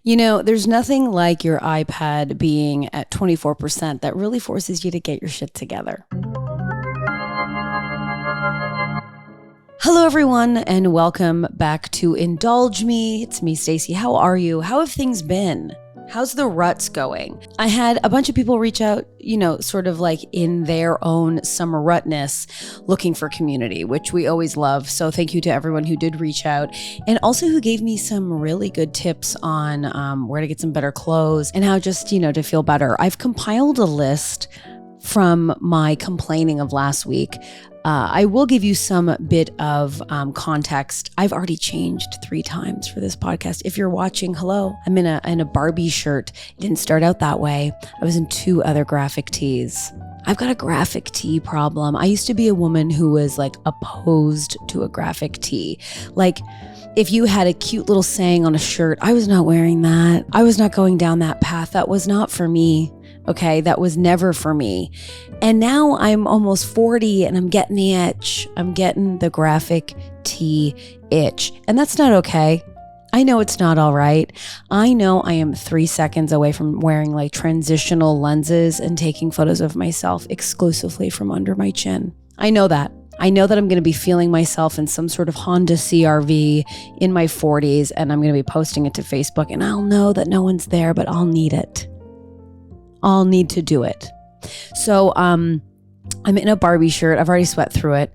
You know, there's nothing like your iPad being at 24% that really forces you to get your shit together. Hello, everyone, and welcome back to Indulge Me. It's me, Stacey. How are you? How have things been? How's the ruts going? I had a bunch of people reach out, sort of like in their own summer rutness, looking for community, which we always love. So thank you to everyone who did reach out and also who gave me some really good tips on where to get some better clothes and how just, to feel better. I've compiled a list from my complaining of last week. I will give you some bit of context. I've already changed 3 times for this podcast. If you're watching, hello. I'm in a Barbie shirt. It didn't start out that way. I was in 2 other graphic tees. I've got a graphic tee problem. I used to be a woman who was like opposed to a graphic tee. Like if you had a cute little saying on a shirt, I was not wearing that. I was not going down that path. That was not for me. Okay, that was never for me. And now I'm almost 40 and I'm getting the itch. I'm getting the graphic tee itch. And that's not okay. I know it's not all right. I know I am 3 seconds away from wearing like transitional lenses and taking photos of myself exclusively from under my chin. I know that. I know that I'm going to be feeling myself in some sort of Honda CRV in my 40s and I'm going to be posting it to Facebook and I'll know that no one's there, but I'll need it. I'll need to do it. So I'm in a Barbie shirt. I've already sweat through it.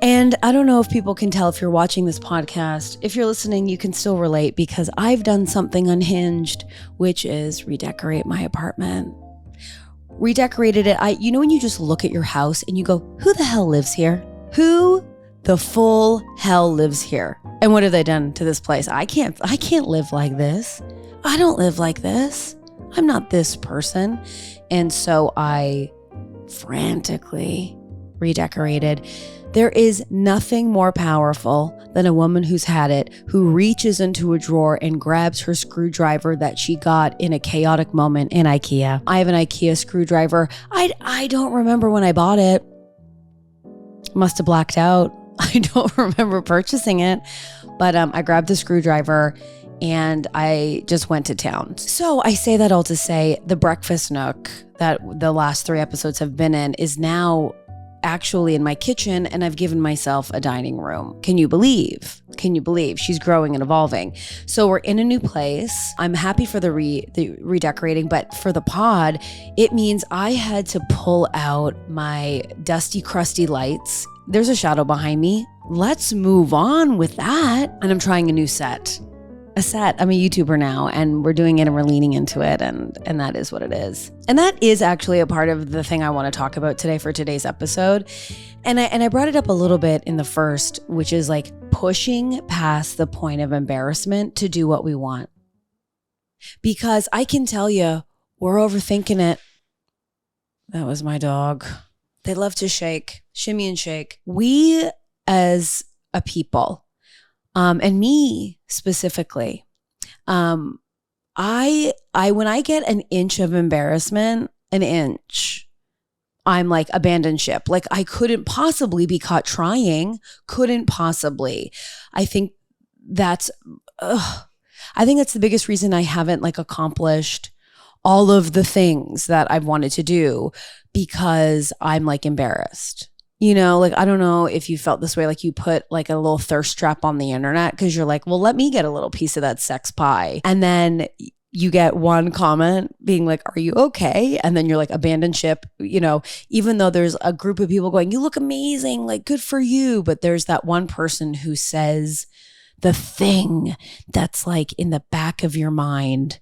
And I don't know if people can tell if you're watching this podcast. If you're listening, you can still relate because I've done something unhinged, which is redecorate my apartment. Redecorated it. When you just look at your house and you go, who the hell lives here? Who the full hell lives here? And what have they done to this place? I can't live like this. I don't live like this. I'm not this person. And so I frantically redecorated. There is nothing more powerful than a woman who's had it, who reaches into a drawer and grabs her screwdriver that she got in a chaotic moment in IKEA. I have an IKEA screwdriver. I don't remember when I bought it. Must have blacked out. I don't remember purchasing it, but I grabbed the screwdriver and I just went to town. So I say that all to say the breakfast nook that the last 3 episodes have been in is now actually in my kitchen and I've given myself a dining room. Can you believe? She's growing and evolving. So we're in a new place. I'm happy for the redecorating, but for the pod, it means I had to pull out my dusty, crusty lights. There's a shadow behind me. Let's move on with that. And I'm trying a new set. I'm a YouTuber now and we're doing it and we're leaning into it and that is what it is. And that is actually a part of the thing I want to talk about today for today's episode. And I brought it up a little bit in the first, which is like pushing past the point of embarrassment to do what we want. Because I can tell you, we're overthinking it. That was my dog. They love to shimmy and shake. We as a people, and me specifically, when I get an inch of embarrassment, I'm like abandon ship. Like I couldn't possibly be caught trying. Couldn't possibly. I think that's the biggest reason I haven't like accomplished all of the things that I've wanted to do because I'm like embarrassed. Like, I don't know if you felt this way, like you put like a little thirst trap on the internet because you're like, well, let me get a little piece of that sex pie. And then you get one comment being like, are you okay? And then you're like, abandon ship, even though there's a group of people going, you look amazing, like good for you. But there's that one person who says the thing that's like in the back of your mind.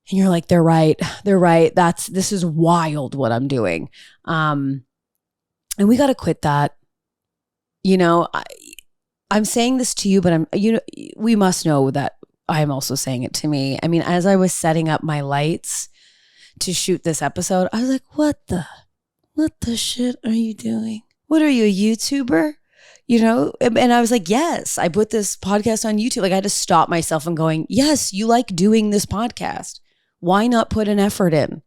And you're like, they're right. This is wild what I'm doing. And we got to quit that. I'm saying this to you, but we must know that I'm also saying it to me. I mean, as I was setting up my lights to shoot this episode, I was like, what the shit are you doing? What are you, a YouTuber? And I was like, yes, I put this podcast on YouTube. Like I had to stop myself and going, yes, you like doing this podcast. Why not put an effort in?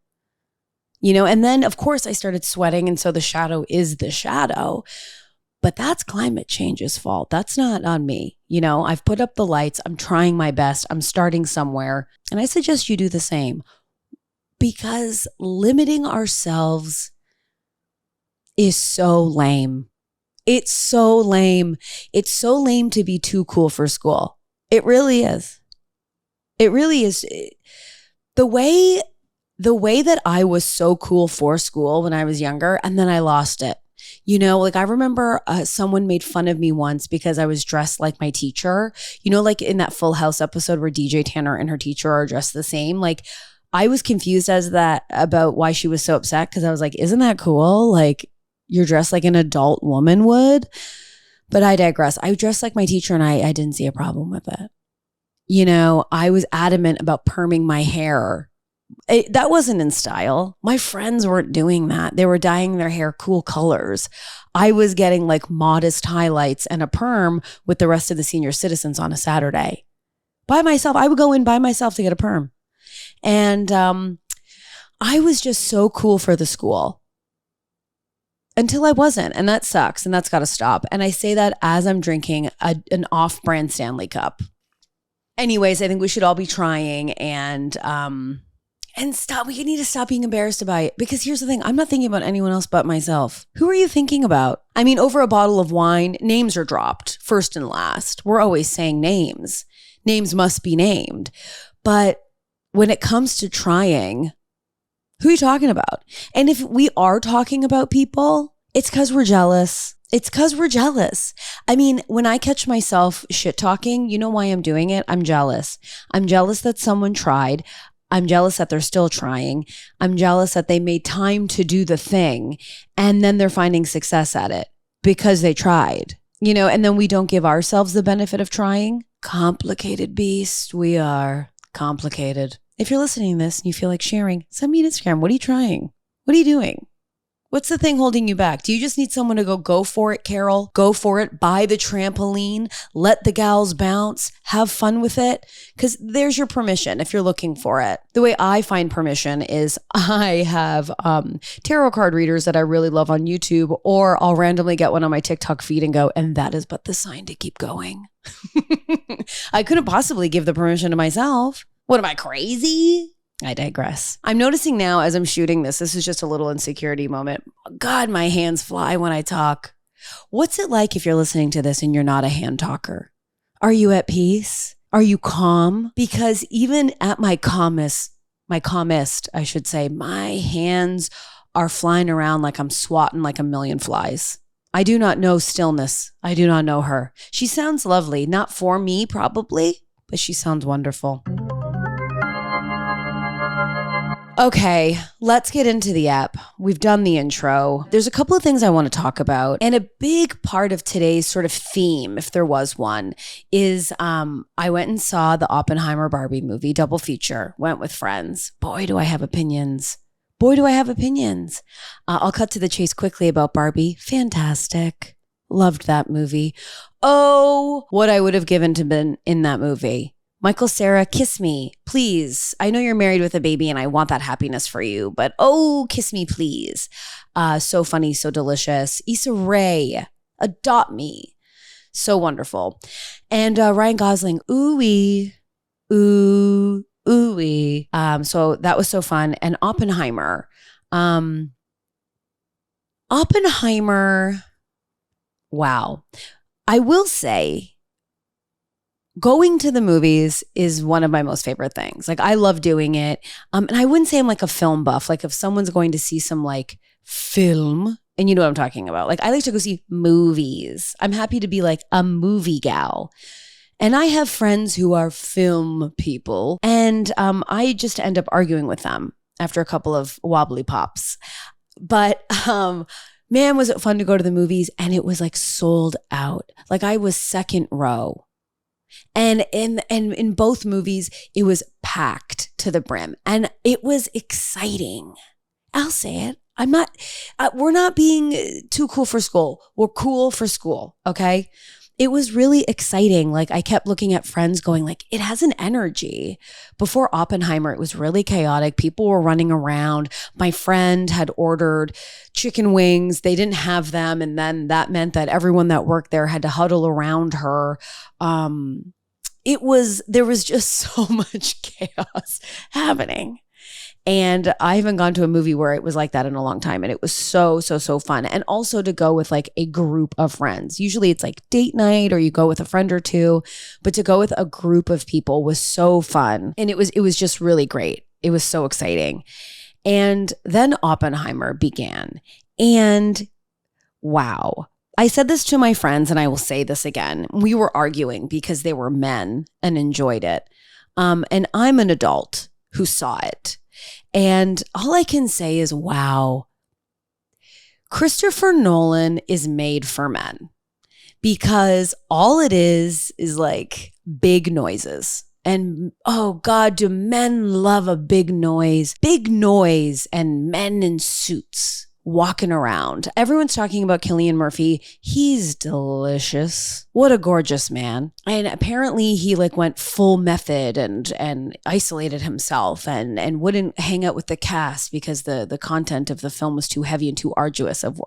And then of course I started sweating. And so the shadow is the shadow. But that's climate change's fault. That's not on me. I've put up the lights. I'm trying my best. I'm starting somewhere. And I suggest you do the same, because limiting ourselves is so lame. It's so lame. It's so lame to be too cool for school. It really is. It really is. The way that I was so cool for school when I was younger, and then I lost it. I remember someone made fun of me once because I was dressed like my teacher. Like in that Full House episode where DJ Tanner and her teacher are dressed the same. Like, I was confused about why she was so upset, because I was like, isn't that cool? Like, you're dressed like an adult woman would. But I digress. I dressed like my teacher, and I didn't see a problem with it. I was adamant about perming my hair. That wasn't in style. My friends weren't doing that. They were dyeing their hair cool colors. I was getting like modest highlights and a perm with the rest of the senior citizens on a Saturday. By myself. I would go in by myself to get a perm. And I was just so cool for the school until I wasn't. And that sucks. And that's got to stop. And I say that as I'm drinking an off-brand Stanley Cup. Anyways, I think we should all be trying and stop. We need to stop being embarrassed about it, because here's the thing. I'm not thinking about anyone else but myself. Who are you thinking about? I mean, over a bottle of wine, names are dropped first and last. We're always saying names. Names must be named. But when it comes to trying, who are you talking about? And if we are talking about people, it's because we're jealous. It's because we're jealous. I mean, when I catch myself shit talking, you know why I'm doing it? I'm jealous. I'm jealous that someone tried. I'm jealous that they're still trying. I'm jealous that they made time to do the thing, and then they're finding success at it because they tried, and then we don't give ourselves the benefit of trying. Complicated beast. We are complicated. If you're listening to this and you feel like sharing, send me an Instagram. What are you trying? What are you doing? What's the thing holding you back? Do you just need someone to go for it, Carol? Go for it. Buy the trampoline. Let the gals bounce. Have fun with it. Because there's your permission if you're looking for it. The way I find permission is I have tarot card readers that I really love on YouTube, or I'll randomly get one on my TikTok feed and go, and that is but the sign to keep going. I couldn't possibly give the permission to myself. What am I, crazy? I digress. I'm noticing now as I'm shooting this is just a little insecurity moment. God, my hands fly when I talk. What's it like if you're listening to this and you're not a hand talker? Are you at peace? Are you calm? Because even at my calmest, I should say, my hands are flying around like I'm swatting like a million flies. I do not know stillness. I do not know her. She sounds lovely. Not for me, probably, but she sounds wonderful. Okay, let's get into the app. We've done the intro. There's a couple of things I want to talk about. And a big part of today's sort of theme, if there was one, is I went and saw the Oppenheimer Barbie movie, double feature, went with friends. Boy, do I have opinions. I'll cut to the chase quickly about Barbie. Fantastic. Loved that movie. Oh, what I would have given to been in that movie. Michael Cera, kiss me, please. I know you're married with a baby and I want that happiness for you, but oh, kiss me, please. So funny, so delicious. Issa Rae, adopt me. So wonderful. And Ryan Gosling, ooh-wee, ooh-wee. So that was so fun. And Oppenheimer. Wow. I will say, going to the movies is one of my most favorite things. Like, I love doing it. And I wouldn't say I'm like a film buff. Like, if someone's going to see some like film, and you know what I'm talking about. Like, I like to go see movies. I'm happy to be like a movie gal. And I have friends who are film people. And I just end up arguing with them after a couple of wobbly pops. But man, was it fun to go to the movies. And it was like sold out. Like, I was second row. And in both movies, it was packed to the brim. And it was exciting. I'll say it. We're not being too cool for school. We're cool for school, okay? it was really exciting. Like I kept looking at friends going like, it has an energy. Before Oppenheimer, it was really chaotic. People were running around. My friend had ordered chicken wings. They didn't have them. And then that meant that everyone that worked there had to huddle around her. There was just so much chaos happening. And I haven't gone to a movie where it was like that in a long time. And it was so fun. And also to go with like a group of friends. Usually it's like date night or you go with a friend or two, but to go with a group of people was so fun. And it was just really great. It was so exciting. And then Oppenheimer began. And wow. I said this to my friends and I will say this again. We were arguing because they were men and enjoyed it. And I'm an adult who saw it. And all I can say is, wow, Christopher Nolan is made for men because all it is like big noises. And oh God, do men love a big noise and men in suits walking around. Everyone's talking about Cillian Murphy. He's delicious. What a gorgeous man. And apparently he like went full method and isolated himself and wouldn't hang out with the cast because the content of the film was too heavy and too arduous of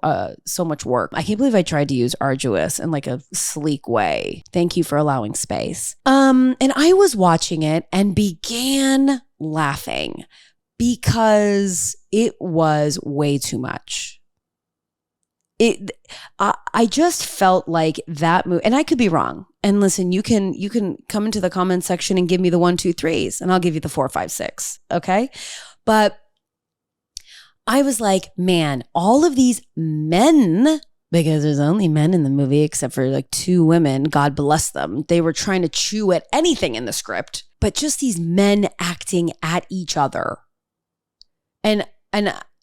so much work. I can't believe I tried to use arduous in like a sleek way. Thank you for allowing space. And I was watching it and began laughing because it was way too much. I just felt like that movie, and I could be wrong. And listen, you can come into the comments section and give me the 1, 2, 3s, and I'll give you the 4, 5, 6. Okay. But I was like, man, all of these men, because there's only men in the movie except for like 2 women, God bless them. They were trying to chew at anything in the script, but just these men acting at each other. And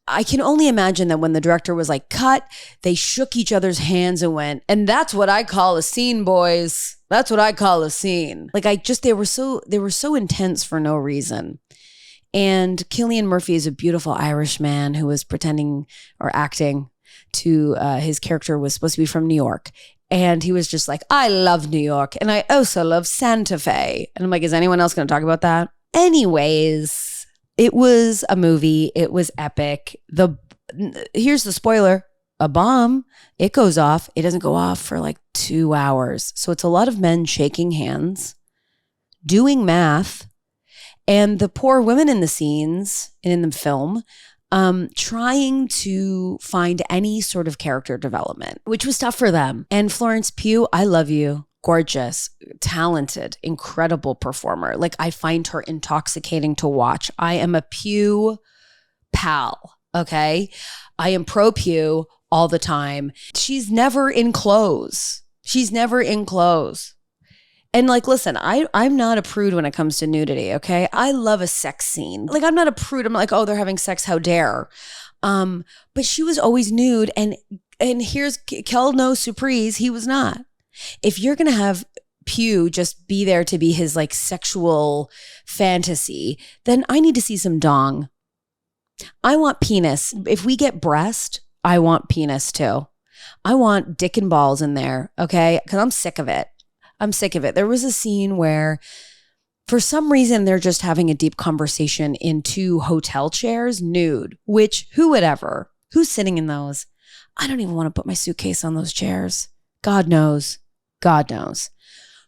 I can only imagine that when the director was like, cut, they shook each other's hands and went, and that's what I call a scene, boys. That's what I call a scene. Like they were so intense for no reason. And Cillian Murphy is a beautiful Irish man who was pretending or acting to his character was supposed to be from New York. And he was just like, I love New York. And I also love Santa Fe. And I'm like, is anyone else going to talk about that? Anyways, it was a movie. It was epic. Here's the spoiler. A bomb, it goes off. It doesn't go off for like 2 hours. So it's a lot of men shaking hands, doing math, and the poor women in the scenes and in the film trying to find any sort of character development, which was tough for them. And Florence Pugh, I love you. Gorgeous, talented, incredible performer. Like I find her intoxicating to watch. I am a Pugh pal, okay? I am pro Pugh all the time. She's never in clothes. And like, listen, I'm not a prude when it comes to nudity, okay? I love a sex scene. Like I'm not a prude. I'm like, oh, they're having sex, how dare. But she was always nude and here's Kel no surprise, he was not. If you're going to have Pugh just be there to be his like sexual fantasy, then I need to see some dong. I want penis. If we get breast, I want penis too. I want dick and balls in there, okay? Because I'm sick of it. There was a scene where for some reason they're just having a deep conversation in 2 hotel chairs, nude, which who would ever? Who's sitting in those? I don't even want to put my suitcase on those chairs. God knows.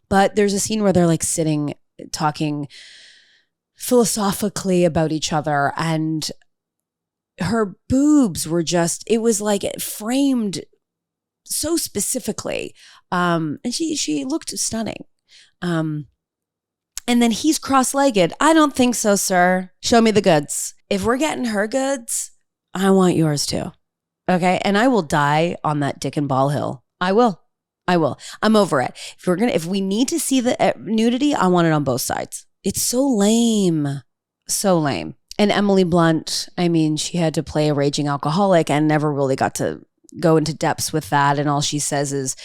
But there's a scene where they're like sitting, talking philosophically about each other, and her boobs were just, it was like framed so specifically. And she looked stunning. And then he's cross-legged. I don't think so, sir. Show me the goods. If we're getting her goods, I want yours too. Okay. And I will die on that dick and ball hill. I will. I'm over it. If we need to see the nudity, I want it on both sides. It's so lame. And Emily Blunt, I mean, she had to play a raging alcoholic and never really got to go into depths with that. And all she says is,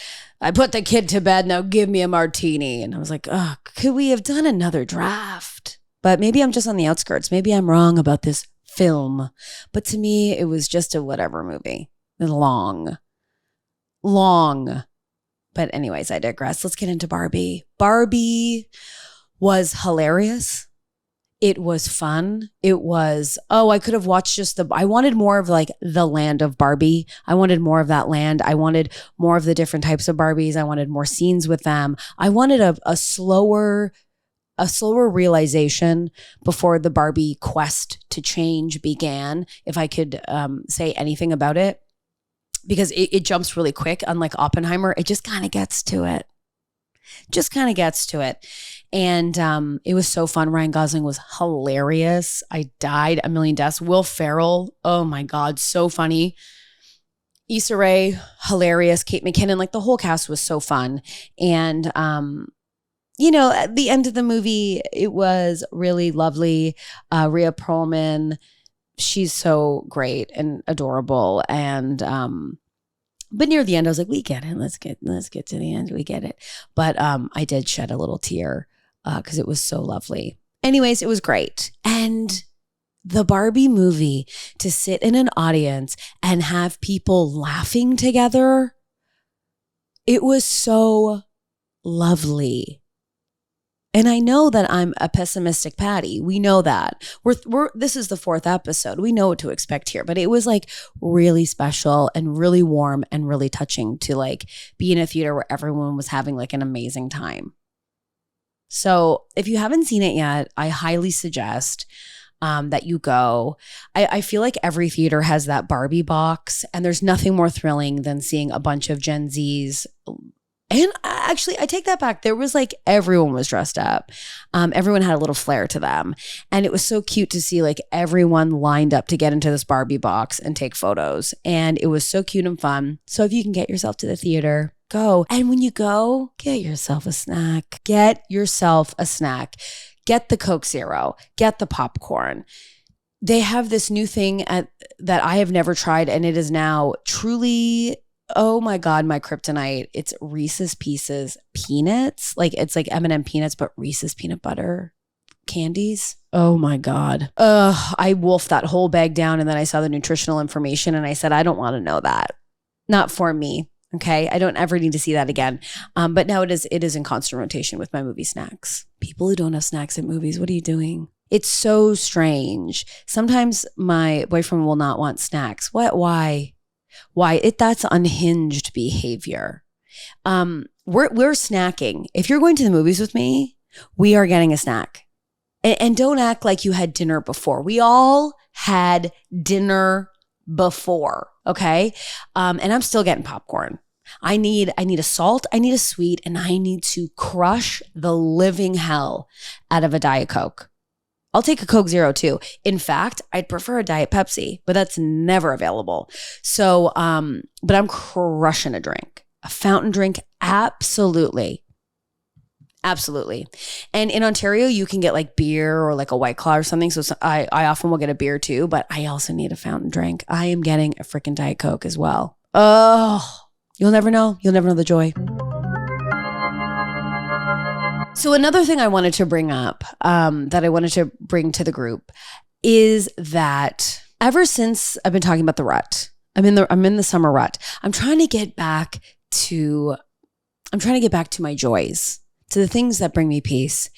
I put the kid to bed, now give me a martini. And I was like, oh, could we have done another draft? But maybe I'm just on the outskirts. Maybe I'm wrong about this film. But to me, it was just a whatever movie. Long. But anyways, I digress. Let's get into Barbie. Barbie was hilarious. It was fun. It was, I could have watched I wanted more of like the land of Barbie. I wanted more of that land. I wanted more of the different types of Barbies. I wanted more scenes with them. I wanted a slower realization before the Barbie quest to change began, if I could say anything about it, because it jumps really quick. Unlike Oppenheimer, it just kind of gets to it. And it was so fun. Ryan Gosling was hilarious. I died a million deaths. Will Ferrell, oh my God, so funny. Issa Rae, hilarious. Kate McKinnon, like the whole cast was so fun. And, at the end of the movie, it was really lovely. Rhea Perlman, she's so great and adorable. And, but near the end, I was like, we get it. Let's get to the end. We get it. But I did shed a little tear because it was so lovely. Anyways, it was great. And the Barbie movie, to sit in an audience and have people laughing together, it was so lovely. And I know that I'm a pessimistic Patty. We know that. This is the 4th episode. We know what to expect here. But it was like really special and really warm and really touching to like be in a theater where everyone was having like an amazing time. So if you haven't seen it yet, I highly suggest that you go. I feel like every theater has that Barbie box, and there's nothing more thrilling than seeing a bunch of Gen Zs. And actually, I take that back. There was like, everyone was dressed up. Everyone had a little flair to them. And it was so cute to see like everyone lined up to get into this Barbie box and take photos. And it was so cute and fun. So if you can get yourself to the theater, go. And when you go, get yourself a snack. Get the Coke Zero. Get the popcorn. They have this new thing that I have never tried. And it is now truly, oh my God, my kryptonite. It's Reese's Pieces peanuts. Like it's like M&M peanuts, but Reese's peanut butter candies. Oh my God. I wolfed that whole bag down, and then I saw the nutritional information and I said, I don't want to know that. Not for me. Okay. I don't ever need to see that again. But now it is in constant rotation with my movie snacks. People who don't have snacks at movies, what are you doing? It's so strange. Sometimes my boyfriend will not want snacks. What? Why? That's unhinged behavior. We're snacking. If you're going to the movies with me, we are getting a snack. And don't act like you had dinner before. We all had dinner before, okay? And I'm still getting popcorn. I need a salt, I need a sweet, and I need to crush the living hell out of a Diet Coke. I'll take a Coke Zero too. In fact, I'd prefer a Diet Pepsi, but that's never available. So, but I'm crushing a drink. A fountain drink, absolutely. Absolutely. And in Ontario, you can get like beer or like a White Claw or something. So I often will get a beer too, but I also need a fountain drink. I am getting a freaking Diet Coke as well. Oh, you'll never know. You'll never know the joy. So another thing I wanted to bring up, that I wanted to bring to the group, is that ever since I've been talking about the rut, I'm in the summer rut. I'm trying to get back to my joys, to the things that bring me peace.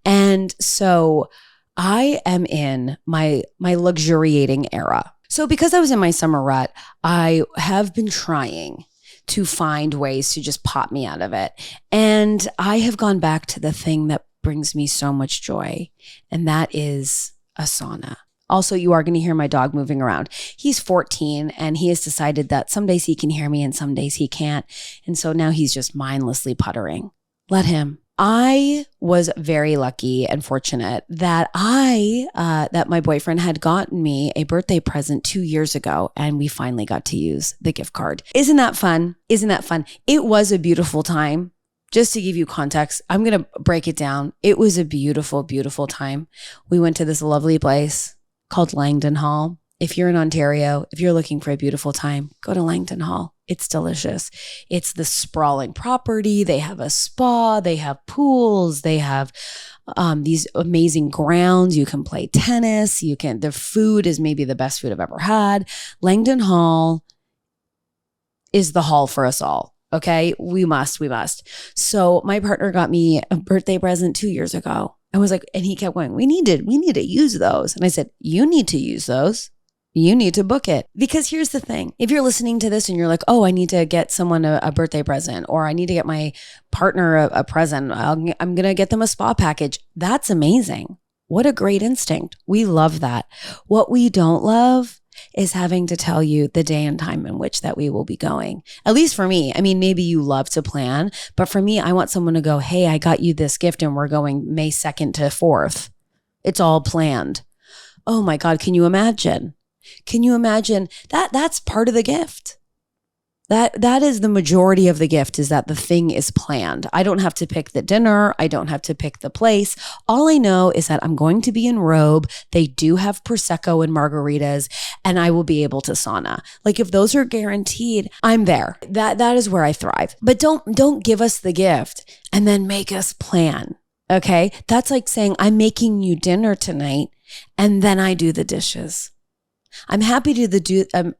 And so I am in my luxuriating era. So because I was in my summer rut, I have been trying to find ways to just pop me out of it. And I have gone back to the thing that brings me so much joy, and that is a sauna. Also, you are going to hear my dog moving around. He's 14 and he has decided that some days he can hear me and some days he can't. And so now he's just mindlessly puttering. Let him. I was very lucky and fortunate that that my boyfriend had gotten me a birthday present 2 years ago, and we finally got to use the gift card. Isn't that fun? It was a beautiful time. Just to give you context, I'm going to break it down. It was a beautiful, beautiful time. We went to this lovely place called Langdon Hall. If you're in Ontario, if you're looking for a beautiful time, go to Langdon Hall. It's delicious. It's the sprawling property. They have a spa. They have pools. They have these amazing grounds. You can play tennis. The food is maybe the best food I've ever had. Langdon Hall is the hall for us all. Okay. We must. So my partner got me a birthday present 2 years ago. I was like, and he kept going, we need to use those. And I said, you need to use those. You need to book it. Because here's the thing. If you're listening to this and you're like, oh, I need to get someone a birthday present, or I need to get my partner a present, I'm going to get them a spa package. That's amazing. What a great instinct. We love that. What we don't love is having to tell you the day and time in which that we will be going. At least for me. I mean, maybe you love to plan, but for me, I want someone to go, hey, I got you this gift and we're going May 2nd to 4th. It's all planned. Oh my God. Can you imagine? Can you imagine that? That's part of the gift. That is the majority of the gift, is that the thing is planned. I don't have to pick the dinner. I don't have to pick the place. All I know is that I'm going to be in robe. They do have Prosecco and margaritas, and I will be able to sauna. Like if those are guaranteed, I'm there. That is where I thrive. But don't give us the gift and then make us plan. Okay? That's like saying I'm making you dinner tonight and then I do the dishes. I'm happy to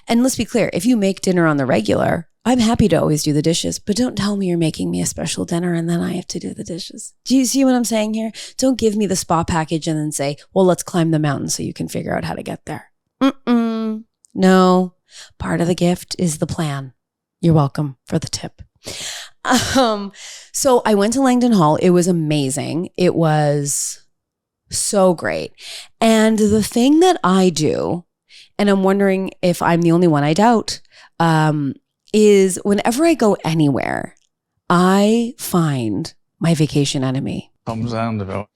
and let's be clear, if you make dinner on the regular, I'm happy to always do the dishes, but don't tell me you're making me a special dinner and then I have to do the dishes. Do you see what I'm saying here? Don't give me the spa package and then say, well, let's climb the mountain so you can figure out how to get there. No, part of the gift is the plan. You're welcome for the tip. So I went to Langdon Hall. It was amazing. It was so great. And the thing that I do, and I'm wondering if I'm the only one, I doubt, is whenever I go anywhere, I find my vacation enemy. Tom Sandoval.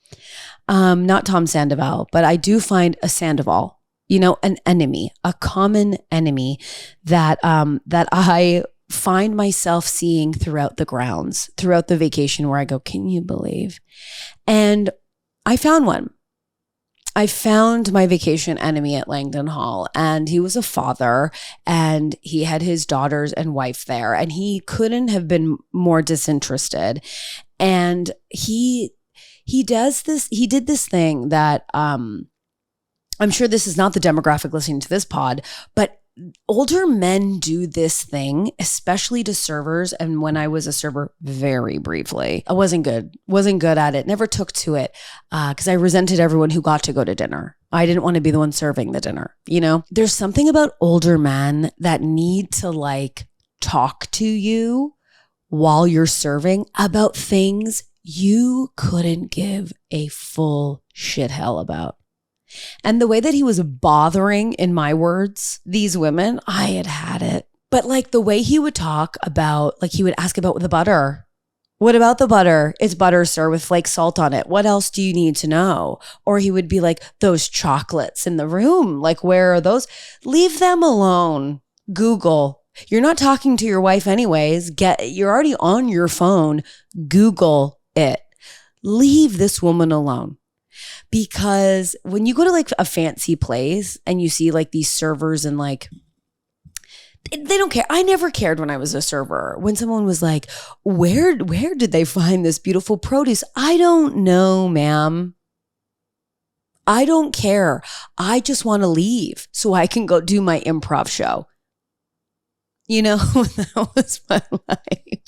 Not Tom Sandoval, but I do find a Sandoval, an enemy, a common enemy that I find myself seeing throughout the grounds, throughout the vacation, where I go, can you believe? And I found one. I found my vacation enemy at Langdon Hall, and he was a father, and he had his daughters and wife there, and he couldn't have been more disinterested. And he did this thing that I'm sure this is not the demographic listening to this pod, but older men do this thing, especially to servers. And when I was a server, very briefly, I wasn't good at it, never took to it, because I resented everyone who got to go to dinner. I didn't want to be the one serving the dinner. There's something about older men that need to talk to you while you're serving about things you couldn't give a full shit hell about. And the way that he was bothering, in my words, these women, I had it. But the way he would talk about, he would ask about the butter. What about the butter? It's butter, sir, with flake salt on it. What else do you need to know? Or he would be like, those chocolates in the room, where are those? Leave them alone. Google. You're not talking to your wife anyways. You're already on your phone. Google it. Leave this woman alone. Because when you go to a fancy place and you see these servers and they don't care. I never cared when I was a server. When someone was like, where did they find this beautiful produce? I don't know, ma'am. I don't care. I just want to leave so I can go do my improv show. That was my life.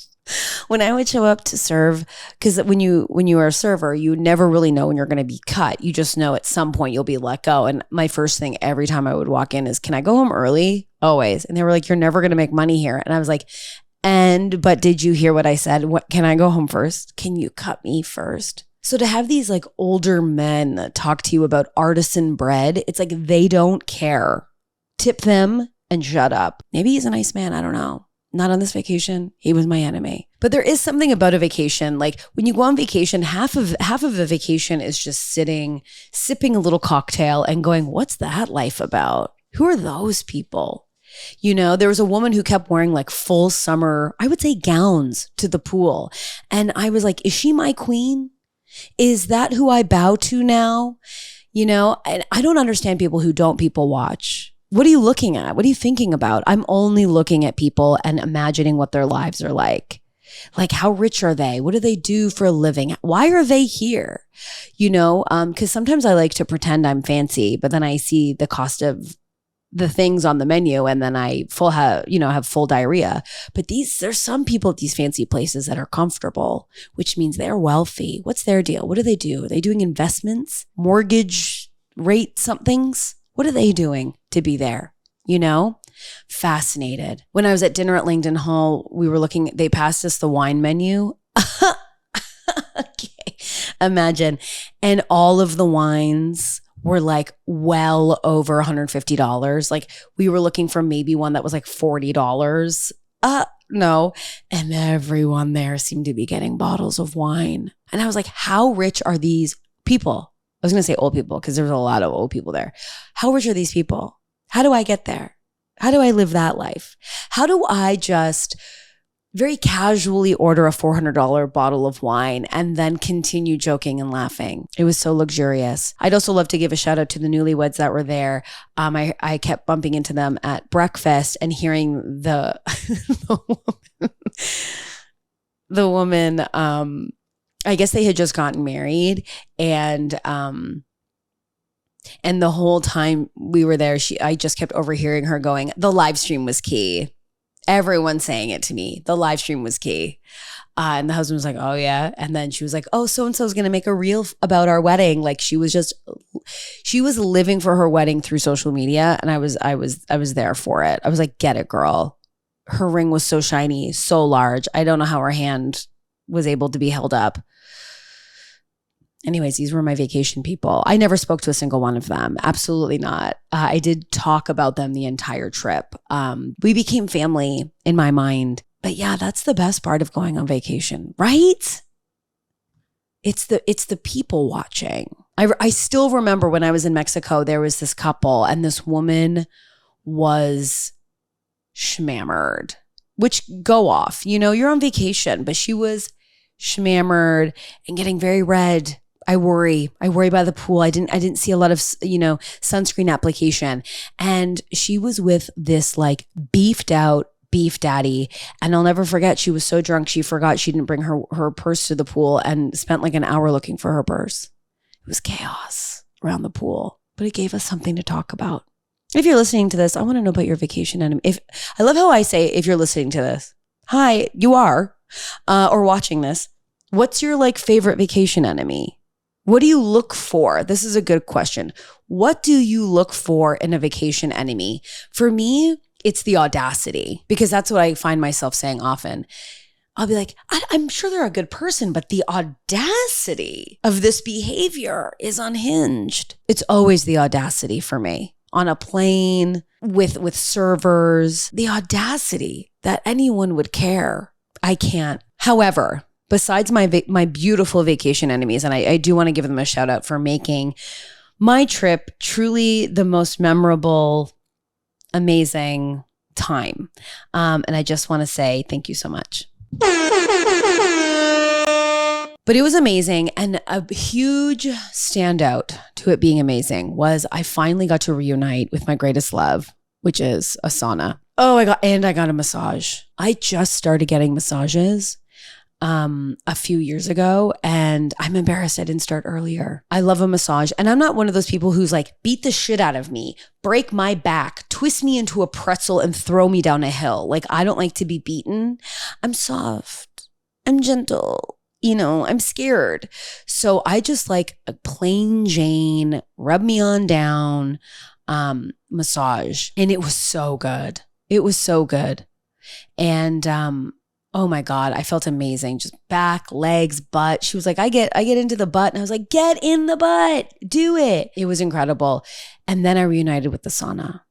When I would show up to serve, because when you are a server, you never really know when you're going to be cut. You just know at some point you'll be let go. And my first thing every time I would walk in is, can I go home early? Always. And they were like, you're never going to make money here. And I was like, but did you hear what I said? Can I go home first? Can you cut me first? So to have these older men talk to you about artisan bread, it's they don't care. Tip them and shut up. Maybe he's a nice man. I don't know. Not on this vacation. He was my enemy. But there is something about a vacation. When you go on vacation, half of the vacation is just sitting, sipping a little cocktail and going, what's that life about? Who are those people? There was a woman who kept wearing full summer, I would say, gowns to the pool. And I was like, is she my queen? Is that who I bow to now? And I don't understand people who don't people watch. What are you looking at? What are you thinking about? I'm only looking at people and imagining what their lives are like. How rich are they? What do they do for a living? Why are they here? Because sometimes I like to pretend I'm fancy, but then I see the cost of the things on the menu and then I have full diarrhea. But there's some people at these fancy places that are comfortable, which means they're wealthy. What's their deal? What do they do? Are they doing investments, mortgage rate somethings? What are they doing to be there? Fascinated. When I was at dinner at Langdon Hall, they passed us the wine menu. Okay. Imagine. And all of the wines were like well over $150. Like we were looking for maybe one that was like $40. No. And everyone there seemed to be getting bottles of wine. And I was like, how rich are these people? I was going to say old people because there was a lot of old people there. How rich are these people? How do I get there? How do I live that life? How do I just very casually order a $400 bottle of wine and then continue joking and laughing? It was so luxurious. I'd also love to give a shout out to the newlyweds that were there. I kept bumping into them at breakfast and hearing the woman, I guess they had just gotten married and the whole time we were there, I just kept overhearing her going, the live stream was key. Everyone saying it to me. The live stream was key. And the husband was like, oh yeah. And then she was like, oh, so-and-so is going to make a reel about our wedding. Like she was living for her wedding through social media. And I was there for it. I was like, get it, girl. Her ring was so shiny, so large. I don't know how her hand was able to be held up. Anyways, these were my vacation people. I never spoke to a single one of them. Absolutely not. I did talk about them the entire trip. We became family in my mind. But yeah, that's the best part of going on vacation, right? It's the people watching. I still remember when I was in Mexico, there was this couple and this woman was schmammered, which go off. You're on vacation, but she was schmammered and getting very red. I worry by the pool. I didn't see a lot of, sunscreen application. And she was with this like beefed out beef daddy. And I'll never forget, she was so drunk, she forgot she didn't bring her purse to the pool and spent like an hour looking for her purse. It was chaos around the pool, but it gave us something to talk about. If you're listening to this, I want to know about your vacation enemy. I love how I say, if you're listening to this, hi, you are, or watching this, what's your like favorite vacation enemy? What do you look for? This is a good question. What do you look for in a vacation enemy? For me, it's the audacity, because that's what I find myself saying often. I'll be like, I'm sure they're a good person, but the audacity of this behavior is unhinged. It's always the audacity for me. On a plane, with servers, the audacity that anyone would care. I can't. However, besides my beautiful vacation enemies, and I do want to give them a shout out for making my trip truly the most memorable, amazing time. And I just want to say thank you so much. But it was amazing. And a huge standout to it being amazing was I finally got to reunite with my greatest love, which is a sauna. I got a massage. I just started getting massages a few years ago, and I'm embarrassed I didn't start earlier. I love a massage, and I'm not one of those people who's like, beat the shit out of me, break my back, twist me into a pretzel and throw me down a hill. Like, I don't like to be beaten. I'm soft. I'm gentle. I'm scared. So I just like a plain Jane, rub me on down, massage. And it was so good. It was so good. And, oh my God, I felt amazing. Just back, legs, butt. She was like, I get into the butt. And I was like, get in the butt, do it. It was incredible. And then I reunited with the sauna.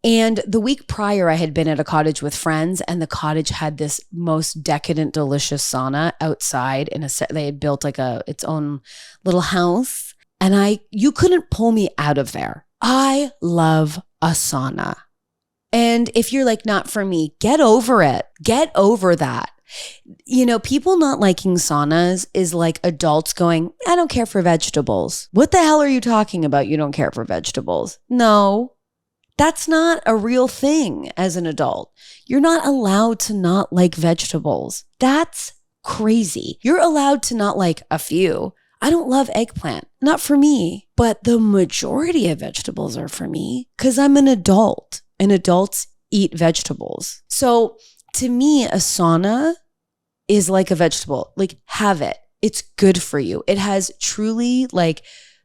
And the week prior, I had been at a cottage with friends, and the cottage had this most decadent, delicious sauna outside they had built like its own little house. And you couldn't pull me out of there. I love a sauna. And if you're like, not for me, get over it. Get over that. People not liking saunas is like adults going, I don't care for vegetables. What the hell are you talking about? You don't care for vegetables? No, that's not a real thing as an adult. You're not allowed to not like vegetables. That's crazy. You're allowed to not like a few. I don't love eggplant, not for me, but the majority of vegetables are for me because I'm an adult and adults eat vegetables. So to me, a sauna is like a vegetable. Like, have it. It's good for you. It has truly like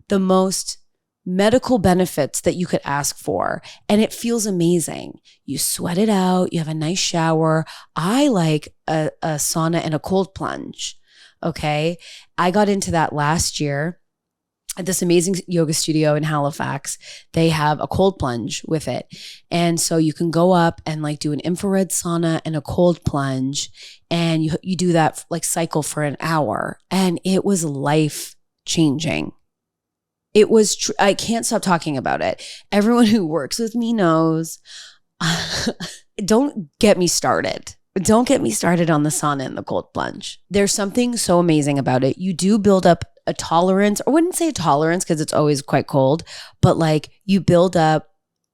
the most medical benefits that you could ask for. And it feels amazing. You sweat it out. You have a nice shower. I like a sauna and a cold plunge. Okay. I got into that last year at this amazing yoga studio in Halifax. They have a cold plunge with it. And so you can go up and like do an infrared sauna and a cold plunge. And you do that like cycle for an hour. And it was life changing. It was, I can't stop talking about it. Everyone who works with me knows. Don't get me started. Don't get me started on the sauna and the cold plunge. There's something so amazing about it. You do build up a tolerance. I wouldn't say tolerance because it's always quite cold, but like you build up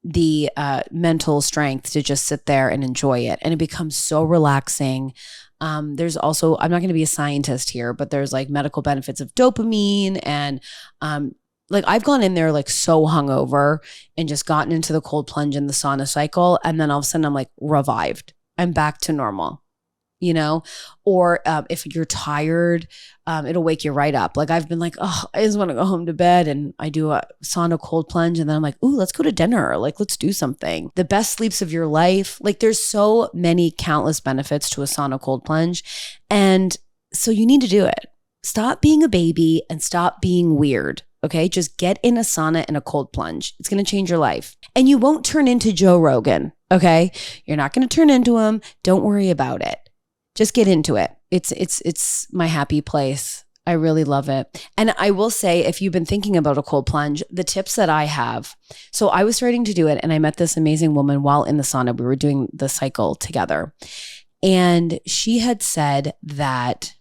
the mental strength to just sit there and enjoy it. And it becomes so relaxing. There's also, I'm not going to be a scientist here, but there's like medical benefits of dopamine and like I've gone in there like so hungover and just gotten into the cold plunge and the sauna cycle. And then all of a sudden I'm like revived. I'm back to normal, you know? Or if you're tired, it'll wake you right up. Like I've been like, oh, I just want to go home to bed. And I do a sauna cold plunge. And then I'm like, ooh, let's go to dinner. Like, let's do something. The best sleeps of your life. Like there's so many countless benefits to a sauna cold plunge. And so you need to do it. Stop being a baby and stop being weird. Okay, just get in a sauna and a cold plunge. It's going to change your life. And you won't turn into Joe Rogan, okay? You're not going to turn into him. Don't worry about it. Just get into it. It's my happy place. I really love it. And I will say, if you've been thinking about a cold plunge, the tips that I have. So I was starting to do it and I met this amazing woman while in the sauna. We were doing the cycle together. And she had said that,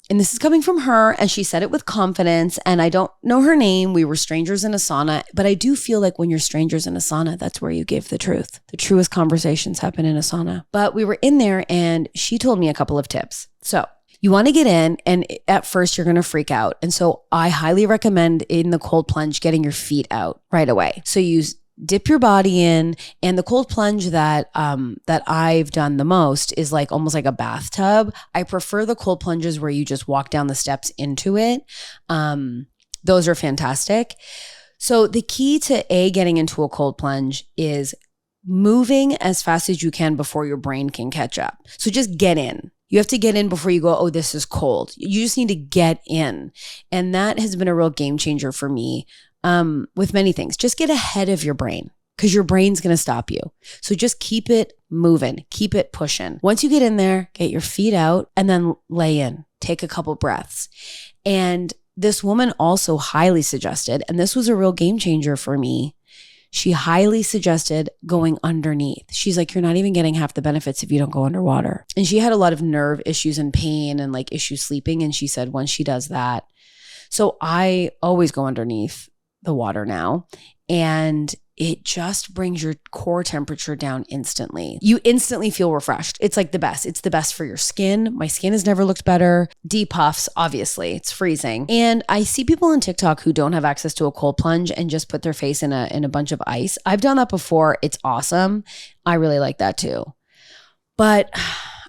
and this is coming from her, and she said it with confidence, and I don't know her name. We were strangers in a sauna, but I do feel like when you're strangers in a sauna, that's where you give the truth. The truest conversations happen in a sauna. But we were in there and she told me a couple of tips. So you want to get in, and at first you're going to freak out. And so I highly recommend in the cold plunge, getting your feet out right away. So you dip your body in, and the cold plunge that I've done the most is like almost like a bathtub. I prefer the cold plunges where you just walk down the steps into it. Those are fantastic. So the key to getting into a cold plunge is moving as fast as you can before your brain can catch up. So just get in. You have to get in before you go, oh, this is cold. You just need to get in. And that has been a real game changer for me. With many things. Just get ahead of your brain because your brain's going to stop you. So just keep it moving, keep it pushing. Once you get in there, get your feet out and then lay in, take a couple breaths. And this woman also highly suggested, and this was a real game changer for me. She highly suggested going underneath. She's like, you're not even getting half the benefits if you don't go underwater. And she had a lot of nerve issues and pain and like issues sleeping. And she said, once she does that, so I always go underneath the water now, and it just brings your core temperature down instantly. You instantly feel refreshed. It's like the best. It's the best for your skin. My skin has never looked better. Depuffs, obviously, it's freezing. And I see people on TikTok who don't have access to a cold plunge and just put their face in a bunch of ice. I've done that before. It's awesome. I really like that too. But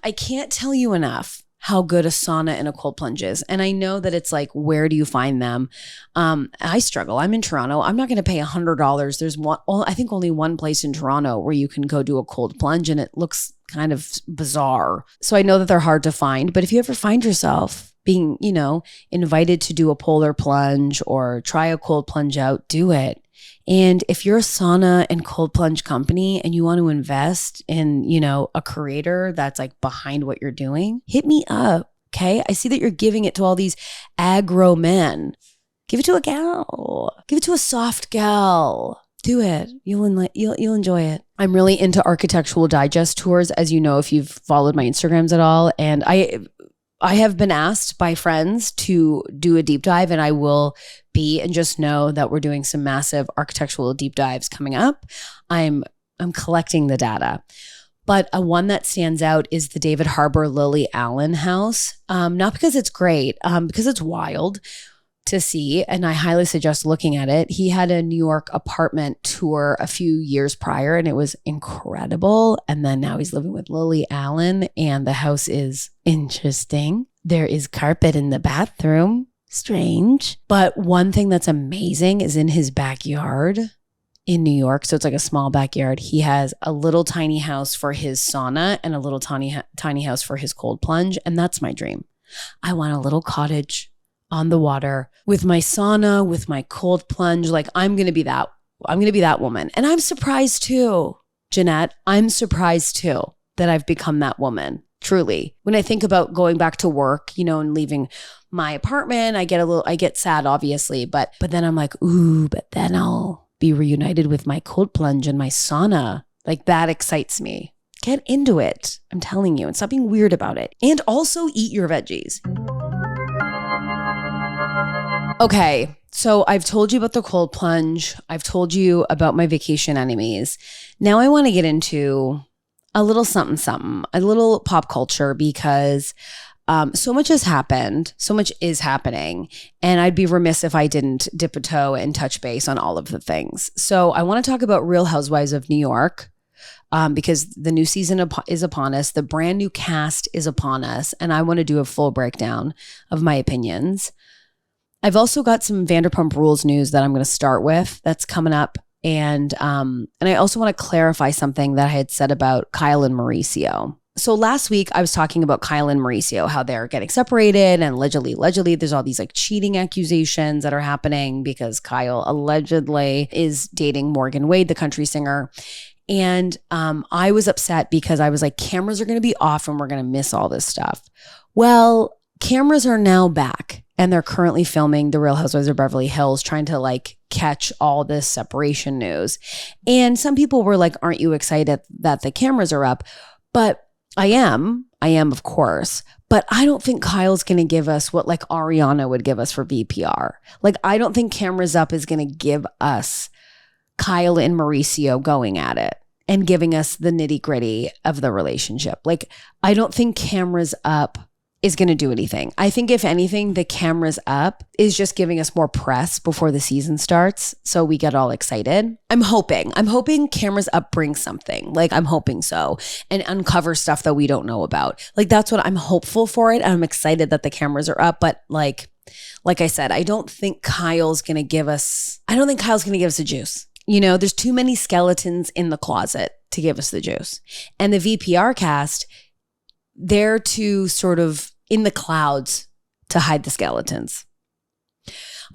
I can't tell you enough how good a sauna and a cold plunge is. And I know that it's like, where do you find them? I struggle. I'm in Toronto. I'm not going to pay $100. There's I think only one place in Toronto where you can go do a cold plunge, and it looks kind of bizarre. So I know that they're hard to find, but if you ever find yourself being, invited to do a polar plunge or try a cold plunge out, do it. And if you're a sauna and cold plunge company and you want to invest in, a creator that's like behind what you're doing, hit me up. Okay. I see that you're giving it to all these aggro men. Give it to a gal. Give it to a soft gal. Do it. You'll enjoy it. I'm really into architectural digest tours, as you know, if you've followed my Instagrams at all. And I have been asked by friends to do a deep dive, and I will be, and just know that we're doing some massive architectural deep dives coming up. I'm collecting the data. But a one that stands out is the David Harbour Lily Allen house. Not because it's great, because it's wild. to see, and I highly suggest looking at it. He had a New York apartment tour a few years prior, and it was incredible. And then now he's living with Lily Allen, and the house is interesting. There is carpet in the bathroom. Strange. But one thing that's amazing is in his backyard in New York. So it's like a small backyard. He has a little tiny house for his sauna and a little tiny house for his cold plunge. And that's my dream. I want a little cottage on the water with my sauna, with my cold plunge. Like I'm going to be that woman. And I'm surprised too, Jeanette. I'm surprised too that I've become that woman. Truly. When I think about going back to work, and leaving my apartment, I get sad, obviously, but then I'm like, ooh, but then I'll be reunited with my cold plunge and my sauna. Like that excites me. Get into it. I'm telling you, and stop being weird about it. And also eat your veggies. Okay, so I've told you about the cold plunge. I've told you about my vacation enemies. Now I want to get into a little something, a little pop culture, because so much has happened, so much is happening, and I'd be remiss if I didn't dip a toe and touch base on all of the things. So I want to talk about Real Housewives of New York, because the new season is upon us. The brand new cast is upon us, and I want to do a full breakdown of my opinions. I've also got some Vanderpump Rules news that I'm going to start with that's coming up. And I also want to clarify something that I had said about Kyle and Mauricio. So last week I was talking about Kyle and Mauricio, how they're getting separated, and allegedly there's all these like cheating accusations that are happening because Kyle allegedly is dating Morgan Wade, the country singer. And I was upset because I was like, cameras are going to be off and we're going to miss all this stuff. Well, cameras are now back. And they're currently filming The Real Housewives of Beverly Hills, trying to like catch all this separation news. And some people were like, aren't you excited that the cameras are up? But I am, of course. But I don't think Kyle's going to give us what like Ariana would give us for VPR. Like, I don't think cameras up is going to give us Kyle and Mauricio going at it and giving us the nitty gritty of the relationship. Like, I don't think cameras up is going to do anything. I think if anything, the cameras up is just giving us more press before the season starts. So we get all excited. I'm hoping cameras up brings something. Like I'm hoping so, and uncover stuff that we don't know about. Like that's what I'm hopeful for it. I'm excited that the cameras are up, but like I said, I don't think Kyle's going to give us the juice. There's too many skeletons in the closet to give us the juice. And the VPR cast, they're too sort of in the clouds to hide the skeletons.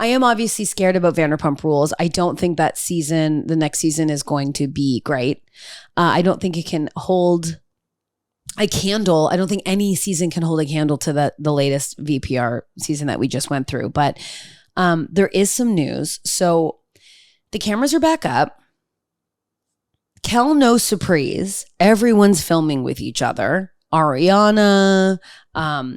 I am obviously scared about Vanderpump Rules. I don't think that the next season is going to be great. I don't think it can hold a candle. I don't think any season can hold a candle to the latest VPR season that we just went through. But there is some news. So the cameras are back up. Kel no surprise. Everyone's filming with each other. Ariana,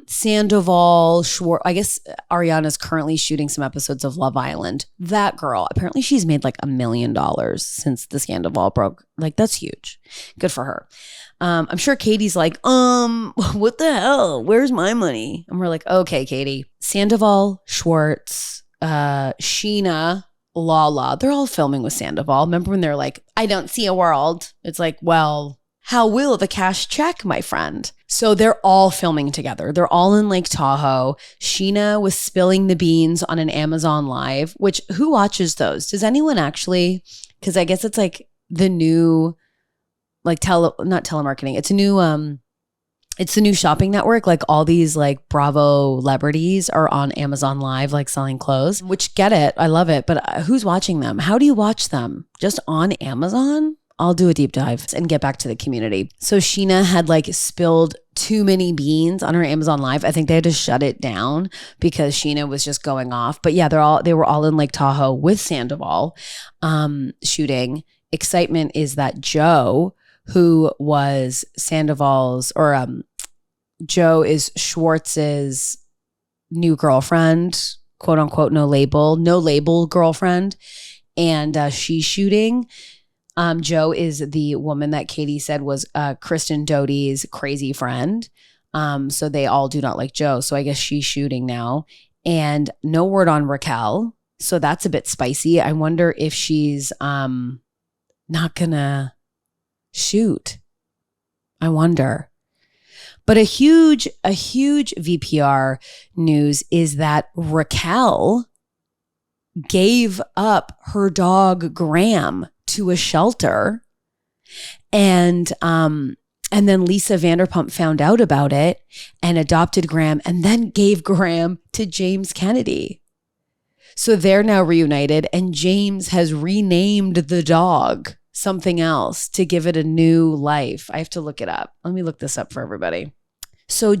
Sandoval, Schwartz. I guess Ariana's currently shooting some episodes of Love Island. That girl, apparently she's made like $1 million since the Sandoval broke. Like that's huge. Good for her. I'm sure Katie's like, what the hell? Where's my money? And we're like, okay, Katie. Sandoval, Schwartz, Sheena, Lala. They're all filming with Sandoval. Remember when they're like, I don't see a world. It's like, well, how will the cash check, my friend? So they're all filming together. They're all in Lake Tahoe. Sheena was spilling the beans on an Amazon Live, which who watches those? Does anyone actually? Because I guess it's like the new, like not telemarketing. It's the new shopping network. Like all these like Bravo celebrities are on Amazon Live, like selling clothes, which get it. I love it. But who's watching them? How do you watch them? Just on Amazon? I'll do a deep dive and get back to the community. So Sheena had like spilled too many beans on her Amazon Live. I think they had to shut it down because Sheena was just going off. But yeah, they were all in Lake Tahoe with Sandoval shooting. Excitement is that Joe, who was Sandoval's Joe is Schwartz's new girlfriend, quote unquote, no label girlfriend. And she's shooting. Joe is the woman that Katie said was Kristen Doute's crazy friend. So they all do not like Joe. So I guess she's shooting now. and no word on Raquel. So that's a bit spicy. I wonder if she's not gonna shoot. I wonder. But a huge VPR news is that Raquel gave up her dog Graham to a shelter, and then Lisa Vanderpump found out about it and adopted Graham, and then gave Graham to James Kennedy. So they're now reunited, and James has renamed the dog something else to give it a new life. I have to look it up. Let me look this up for everybody. So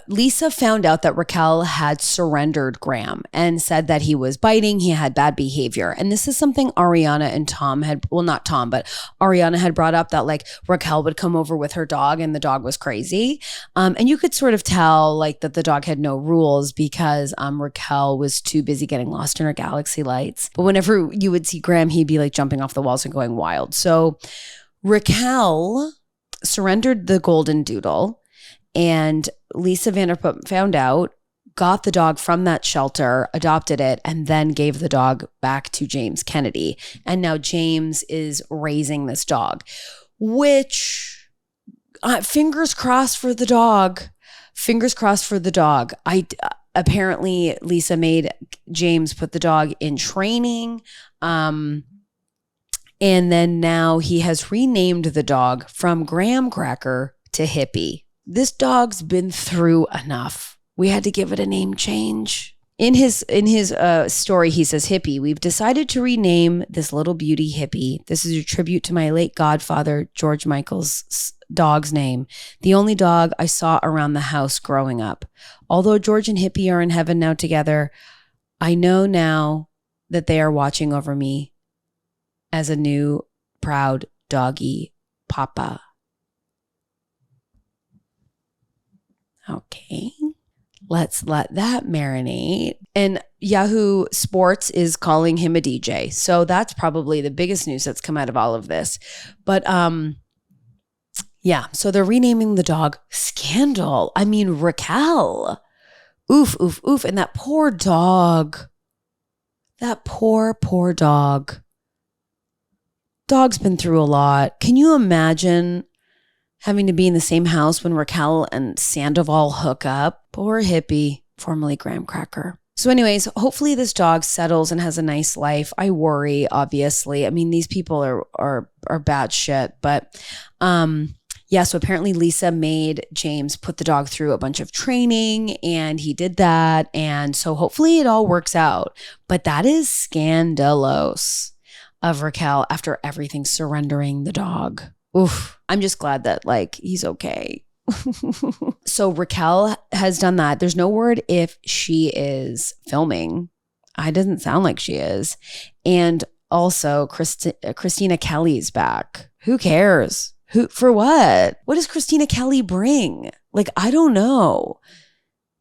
Lisa found out that Raquel had surrendered Graham and said that he was biting, he had bad behavior. And this is something Ariana and Tom had, well, not Tom, but Ariana had brought up, that like Raquel would come over with her dog and the dog was crazy. And you could sort of tell like that the dog had no rules because Raquel was too busy getting lost in her galaxy lights. But whenever you would see Graham, he'd be like jumping off the walls and going wild. So Raquel surrendered the golden doodle, and Lisa Vanderpump found out, got the dog from that shelter, adopted it, and then gave the dog back to James Kennedy. And now James is raising this dog, which fingers crossed for the dog. Fingers crossed for the dog. Apparently Lisa made James put the dog in training. And then now he has renamed the dog from Graham Cracker to Hippie. This dog's been through enough. We had to give it a name change. In his story, he says, Hippie, we've decided to rename this little beauty Hippie. This is a tribute to my late godfather, George Michael's dog's name, the only dog I saw around the house growing up. Although George and Hippie are in heaven now together, I know now that they are watching over me as a new proud doggy papa. Okay, let's let that marinate. And Yahoo Sports is calling him a DJ. So that's probably the biggest news that's come out of all of this. But yeah, so they're renaming the dog Scandal. I mean, Raquel. Oof, oof, oof. And that poor dog. That poor dog. Dog's been through a lot. Can you imagine having to be in the same house when Raquel and Sandoval hook up? Poor Hippie, formerly Graham Cracker. So anyways, hopefully this dog settles and has a nice life. I worry, obviously. I mean, these people are bad shit. But yeah, so apparently Lisa made James put the dog through a bunch of training, and he did that. And so hopefully it all works out. But that is scandalous of Raquel after everything, surrendering the dog. Oof. I'm just glad that like he's okay. So Raquel has done that. There's no word if she is filming. It doesn't sound like she is. And also Christina Kelly's back. Who cares? Who for what? What does Christina Kelly bring? Like, I don't know.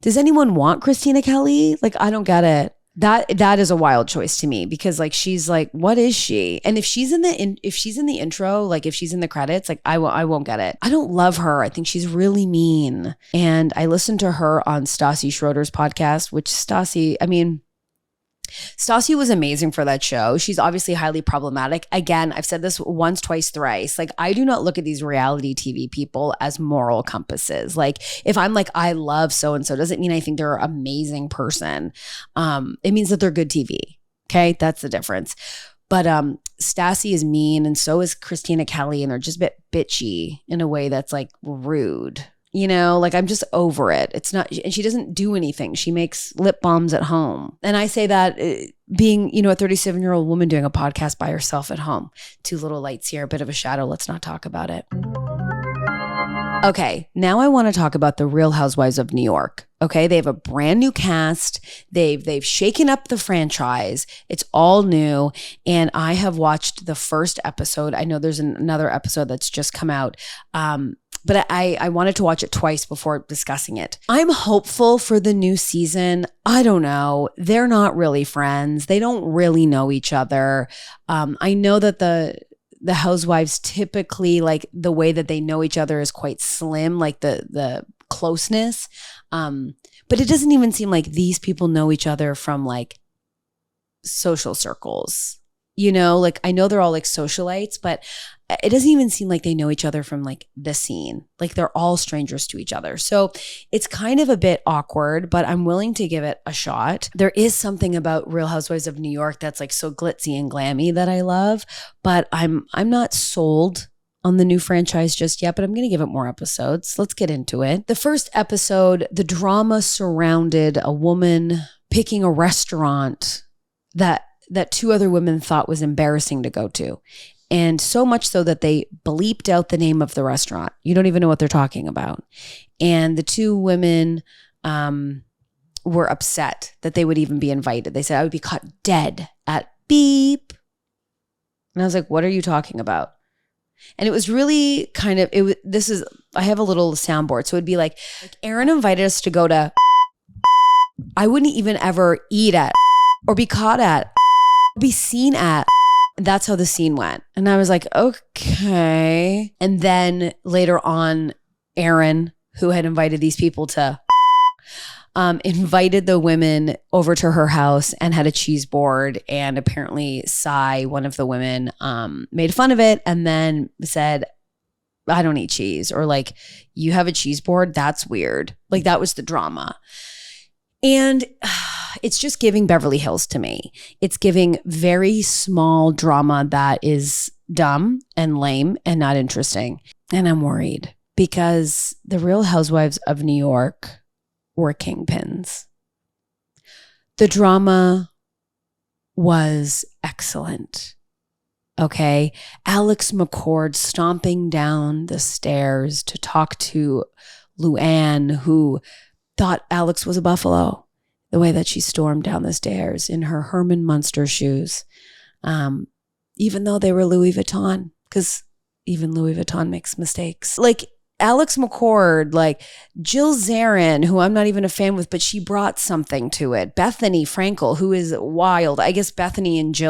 Does anyone want Christina Kelly? Like, I don't get it. That is a wild choice to me, because like she's like, what is she? And if she's in the intro, like if she's in the credits, like I won't get it. I don't love her. I think she's really mean. And I listened to her on Stacey Schroeder's podcast, which Stacey was amazing for that show. She's obviously highly problematic. Again, I've said this once, twice, thrice. Like, I do not look at these reality TV people as moral compasses. Like, if I'm like, I love so-and-so, doesn't mean I think they're an amazing person. It means that they're good TV. Okay. That's the difference. But Stacey is mean, and so is Christina Kelly, and they're just a bit bitchy in a way that's like rude. You know, like I'm just over it. It's not, and she doesn't do anything. She makes lip balms at home. And I say that being, you know, a 37-year-old woman doing a podcast by herself at home. Two little lights here, a bit of a shadow. Let's not talk about it. Okay, now I want to talk about the Real Housewives of New York. Okay, they have a brand new cast. They've shaken up the franchise. It's all new, and I have watched the first episode. I know there's another episode that's just come out. But I wanted to watch it twice before discussing it. I'm hopeful for the new season. I don't know. They're not really friends. They don't really know each other. I know that the housewives typically, like the way that they know each other is quite slim, like the closeness. But it doesn't even seem like these people know each other from like social circles. You know, like I know they're all like socialites, but it doesn't even seem like they know each other from like the scene. Like they're all strangers to each other. So it's kind of a bit awkward, but I'm willing to give it a shot. There is something about Real Housewives of New York that's like so glitzy and glammy that I love, but I'm not sold on the new franchise just yet, but I'm going to give it more episodes. Let's get into it. The first episode, the drama surrounded a woman picking a restaurant that two other women thought was embarrassing to go to. And so much so that they bleeped out the name of the restaurant. You don't even know what they're talking about. And the two women were upset that they would even be invited. They said, I would be caught dead at beep. And I was like, what are you talking about? And it was really kind of, I have a little soundboard. So it'd be like Aaron invited us to go to, I wouldn't even ever eat at or be caught at, be seen at. That's how the scene went. And I was like, okay. And then later on, Aaron, who had invited these people to, invited the women over to her house and had a cheese board. And apparently Sai, one of the women, made fun of it and then said, I don't eat cheese. Or like, you have a cheese board? That's weird. Like that was the drama. And it's just giving Beverly Hills to me. It's giving very small drama that is dumb and lame and not interesting. And I'm worried because the Real Housewives of New York were kingpins. The drama was excellent. Okay. Alex McCord stomping down the stairs to talk to Luann, who thought Alex was a buffalo, the way that she stormed down the stairs in her Herman Munster shoes, even though they were Louis Vuitton, because even Louis Vuitton makes mistakes. Like Alex McCord, like Jill Zarin, who I'm not even a fan with, but she brought something to it. Bethany Frankel, who is wild. I guess Bethany's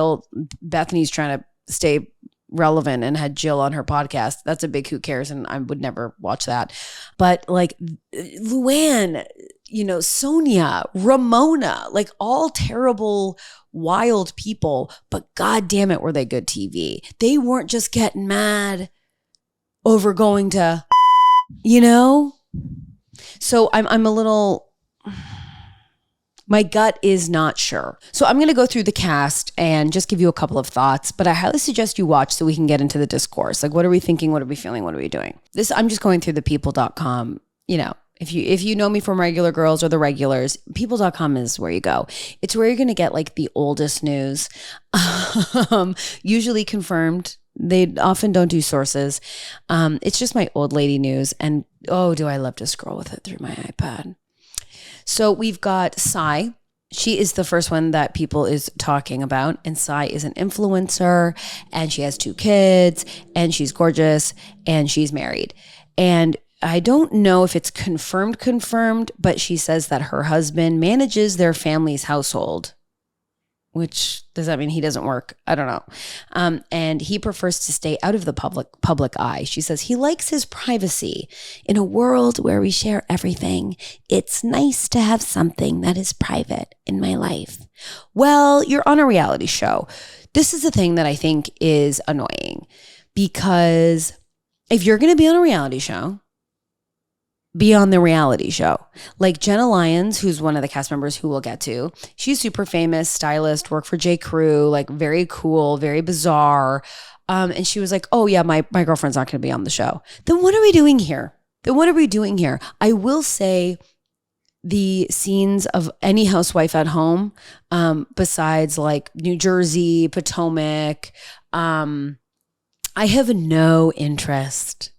trying to stay relevant and had Jill on her podcast. That's a big who cares, and I would never watch that. But like Luann, Sonia, Ramona, like all terrible, wild people, but God damn it, were they good TV. They weren't just getting mad over going to, So I'm a little, my gut is not sure. So I'm going to go through the cast and just give you a couple of thoughts, but I highly suggest you watch so we can get into the discourse. Like, what are we thinking? What are we feeling? What are we doing? I'm just going through the people.com, If you know me from Regular Girls or the regulars, people.com is where you go. It's where you're going to get like the oldest news, usually confirmed. They often don't do sources. It's just my old lady news. And oh, do I love to scroll with it through my iPad. So we've got Sai. She is the first one that people is talking about. And Sai is an influencer and she has 2 kids and she's gorgeous and she's married. And I don't know if it's confirmed, but she says that her husband manages their family's household, which does that mean he doesn't work? I don't know. And he prefers to stay out of the public eye. She says he likes his privacy. In a world where we share everything, it's nice to have something that is private in my life. Well, you're on a reality show. This is the thing that I think is annoying, because if you're going to be on a reality show, be on the reality show. Like Jenna Lyons, who's one of the cast members who we'll get to. She's super famous, stylist, worked for J. Crew, like very cool, very bizarre. And she was like, oh yeah, my girlfriend's not going to be on the show. Then what are we doing here? I will say the scenes of any housewife at home, besides like New Jersey, Potomac, I have no interest.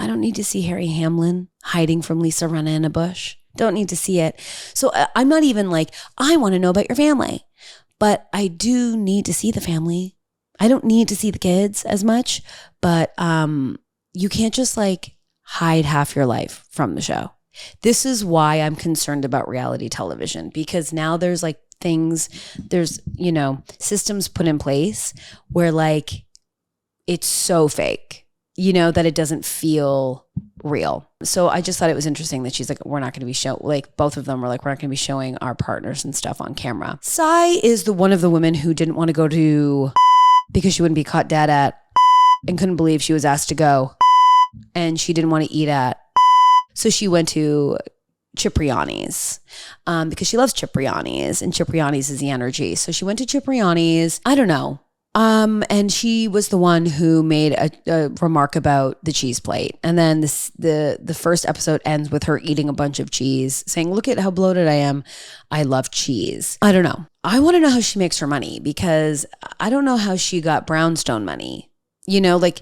I don't need to see Harry Hamlin hiding from Lisa Rinna in a bush. Don't need to see it. So I'm not even like, I want to know about your family, but I do need to see the family. I don't need to see the kids as much, but you can't just like hide half your life from the show. This is why I'm concerned about reality television, because now there's like there's systems put in place where like it's so fake, that it doesn't feel real. So I just thought it was interesting that she's like, we're not going to be like both of them were like, we're not going to be showing our partners and stuff on camera. Sai is the one of the women who didn't want to go to because she wouldn't be caught dead at and couldn't believe she was asked to go and she didn't want to eat at. So she went to Cipriani's because she loves Cipriani's and Cipriani's is the energy. So she went to Cipriani's. I don't know. And she was the one who made a remark about the cheese plate. And then the first episode ends with her eating a bunch of cheese, saying, look at how bloated I am. I love cheese. I don't know. I want to know how she makes her money because I don't know how she got brownstone money. You know, like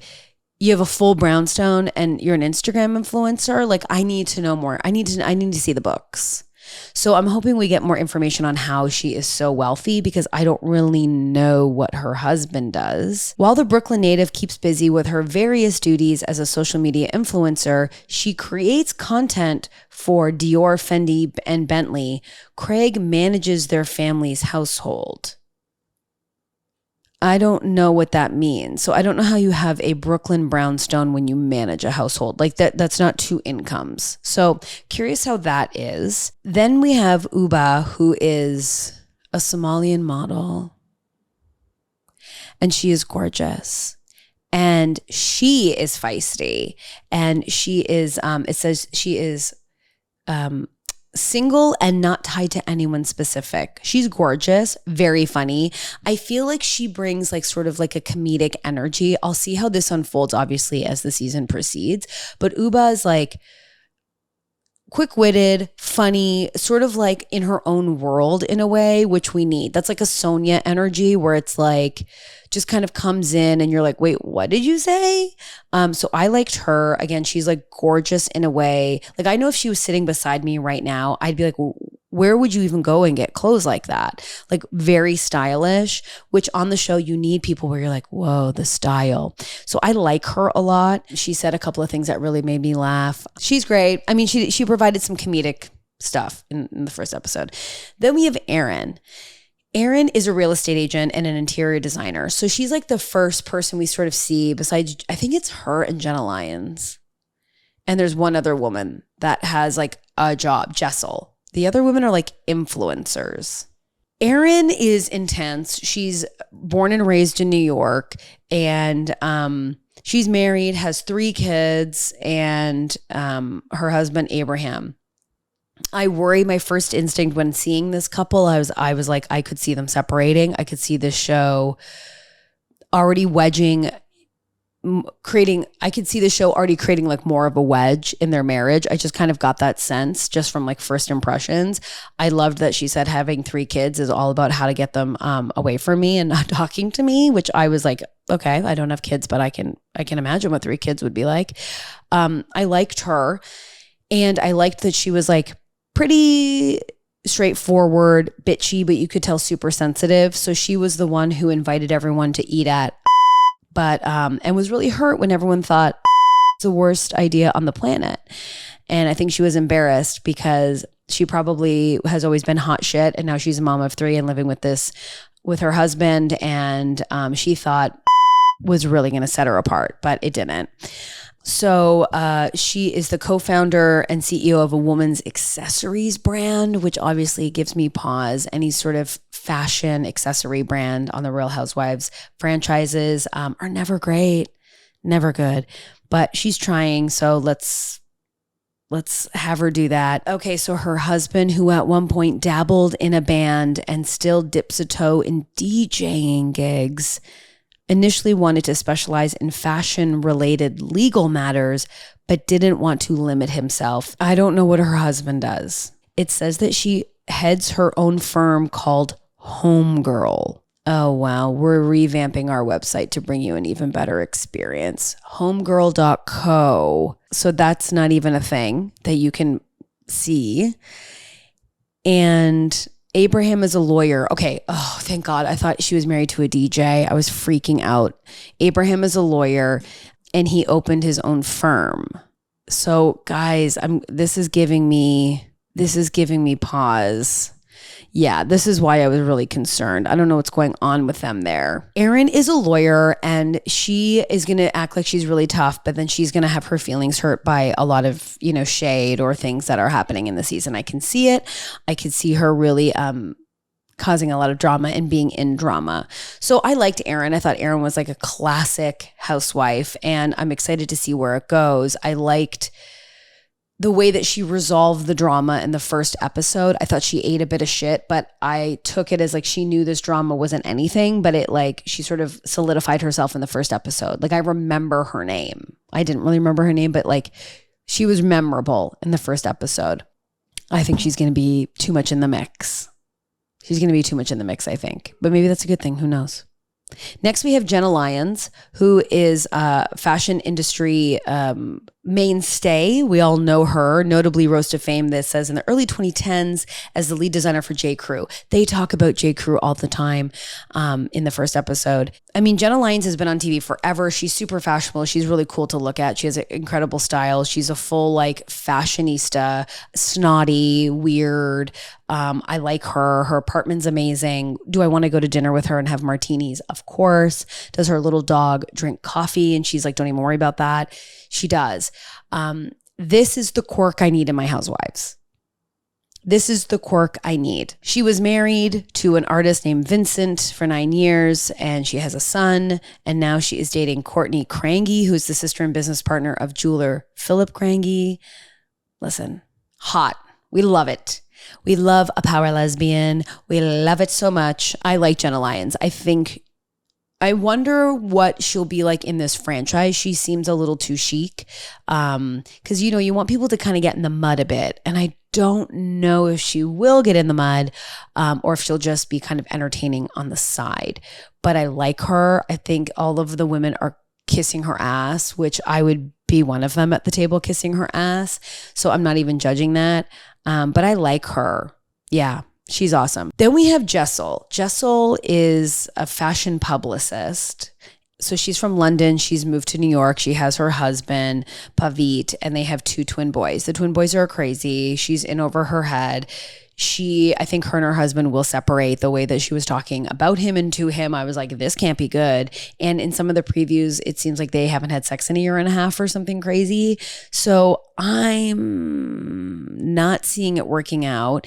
you have a full brownstone and you're an Instagram influencer. Like I need to know more. I need to see the books. So I'm hoping we get more information on how she is so wealthy because I don't really know what her husband does. While the Brooklyn native keeps busy with her various duties as a social media influencer, she creates content for Dior, Fendi, and Bentley. Craig manages their family's household. I don't know what that means. So I don't know how you have a Brooklyn brownstone when you manage a household. Like that's not two incomes. So curious how that is. Then we have Uba, who is a Somalian model. And she is gorgeous. And she is feisty. And she is, it says she is single and not tied to anyone specific. She's gorgeous, very funny. I feel like she brings like sort of like a comedic energy. I'll see how this unfolds obviously as the season proceeds, but Uba is like quick-witted, funny, sort of like in her own world in a way, which we need. That's like a Sonia energy where it's like just kind of comes in and you're like, wait, what did you say? So I liked her. Again, she's like gorgeous in a way. Like I know if she was sitting beside me right now, I'd be like, where would you even go and get clothes like that? Like very stylish, which on the show you need people where you're like, whoa, the style. So I like her a lot. She said a couple of things that really made me laugh. She's great. I mean, she provided some comedic stuff in the first episode. Then we have Erin. Erin is a real estate agent and an interior designer. So she's like the first person we sort of see besides, I think it's her and Jenna Lyons. And there's one other woman that has like a job, Jessel. The other women are like influencers. Erin is intense. She's born and raised in New York and she's married, has 3 kids and her husband, Abraham. I worry, my first instinct when seeing this couple, I was like, I could see them separating. I could see this show already wedging, I could see the show already creating like more of a wedge in their marriage. I just kind of got that sense just from like first impressions. I loved that she said having 3 kids is all about how to get them away from me and not talking to me, which I was like, okay, I don't have kids, but I can imagine what 3 kids would be like. I liked her and I liked that she was like pretty straightforward, bitchy, but you could tell super sensitive. So she was the one who invited everyone to eat at but and was really hurt when everyone thought it's the worst idea on the planet. And I think she was embarrassed because she probably has always been hot shit and now she's a mom of 3 and living with her husband and she thought was really going to set her apart, but it didn't. So she is the co-founder and CEO of a woman's accessories brand, which obviously gives me pause. Any sort of fashion accessory brand on the Real Housewives franchises are never great, never good. But she's trying, so let's have her do that. Okay, so her husband, who at one point dabbled in a band and still dips a toe in DJing gigs, initially wanted to specialize in fashion-related legal matters, but didn't want to limit himself. I don't know what her husband does. It says that she heads her own firm called Homegirl. Oh, wow. We're revamping our website to bring you an even better experience. Homegirl.co. So that's not even a thing that you can see. And Abraham is a lawyer. Okay. Oh, thank God. I thought she was married to a DJ. I was freaking out. Abraham is a lawyer and he opened his own firm. So guys, this is giving me pause. Yeah, this is why I was really concerned. I don't know what's going on with them there. Erin is a lawyer and she is going to act like she's really tough, but then she's going to have her feelings hurt by a lot of, shade or things that are happening in the season. I can see it. I could see her really causing a lot of drama and being in drama. So I liked Erin. I thought Erin was like a classic housewife and I'm excited to see where it goes. I liked the way that she resolved the drama in the first episode. I thought she ate a bit of shit, but I took it as like she knew this drama wasn't anything, but it like she sort of solidified herself in the first episode. Like I remember her name. I didn't really remember her name, but like she was memorable in the first episode. I think she's going to be too much in the mix. She's going to be too much in the mix, I think. But maybe that's a good thing. Who knows? Next, we have Jenna Lyons, who is a fashion industry mainstay. We all know her, notably rose to fame, this says, in the early 2010s as the lead designer for J. Crew. They talk about J. Crew all the time in the first episode. I mean, Jenna Lyons has been on TV forever. She's super fashionable. She's really cool to look at. She has an incredible style. She's a full like fashionista, snotty, weird. I like her. Her apartment's amazing. Do I want to go to dinner with her and have martinis? Of course. Does her little dog drink coffee? And she's like, don't even worry about that. She does. This is the quirk I need in my housewives. This is the quirk I need. She was married to an artist named Vincent for 9 years, and she has a son. And now she is dating Courtney Crangy, who's the sister and business partner of jeweler Philip Crangy. Listen, hot. We love it. We love a power lesbian. We love it so much. I like Jenna Lyons. I wonder what she'll be like in this franchise. She seems a little too chic because, you want people to kind of get in the mud a bit. And I don't know if she will get in the mud or if she'll just be kind of entertaining on the side. But I like her. I think all of the women are kissing her ass, which I would be one of them at the table kissing her ass. So I'm not even judging that. But I like her. Yeah. She's awesome. Then we have Jessel. Jessel is a fashion publicist. So she's from London. She's moved to New York. She has her husband, Pavit, and they have 2 twin boys. The twin boys are crazy. She's in over her head. I think her and her husband will separate. The way that she was talking about him and to him, I was like, this can't be good. And in some of the previews, it seems like they haven't had sex in a year and a half or something crazy. So I'm not seeing it working out.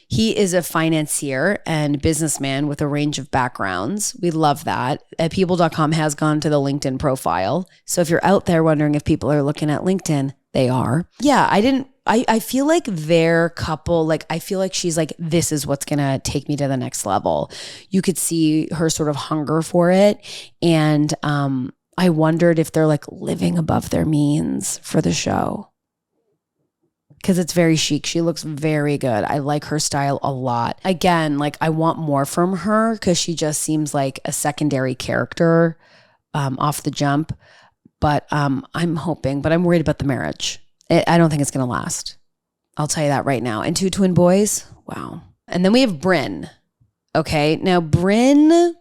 He is a financier and businessman with a range of backgrounds. We love that. People.com has gone to the LinkedIn profile. So if you're out there wondering if people are looking at LinkedIn, they are. Yeah, I feel like their couple, like I feel like she's like, this is what's going to take me to the next level. You could see her sort of hunger for it. And I wondered if they're like living above their means for the show. Because it's very chic. She looks very good. I like her style a lot. Again, like I want more from her because she just seems like a secondary character off the jump. But I'm hoping, but I'm worried about the marriage. I don't think it's going to last. I'll tell you that right now. And 2 twin boys. Wow. And then we have Brynn. Okay. Now Brynn.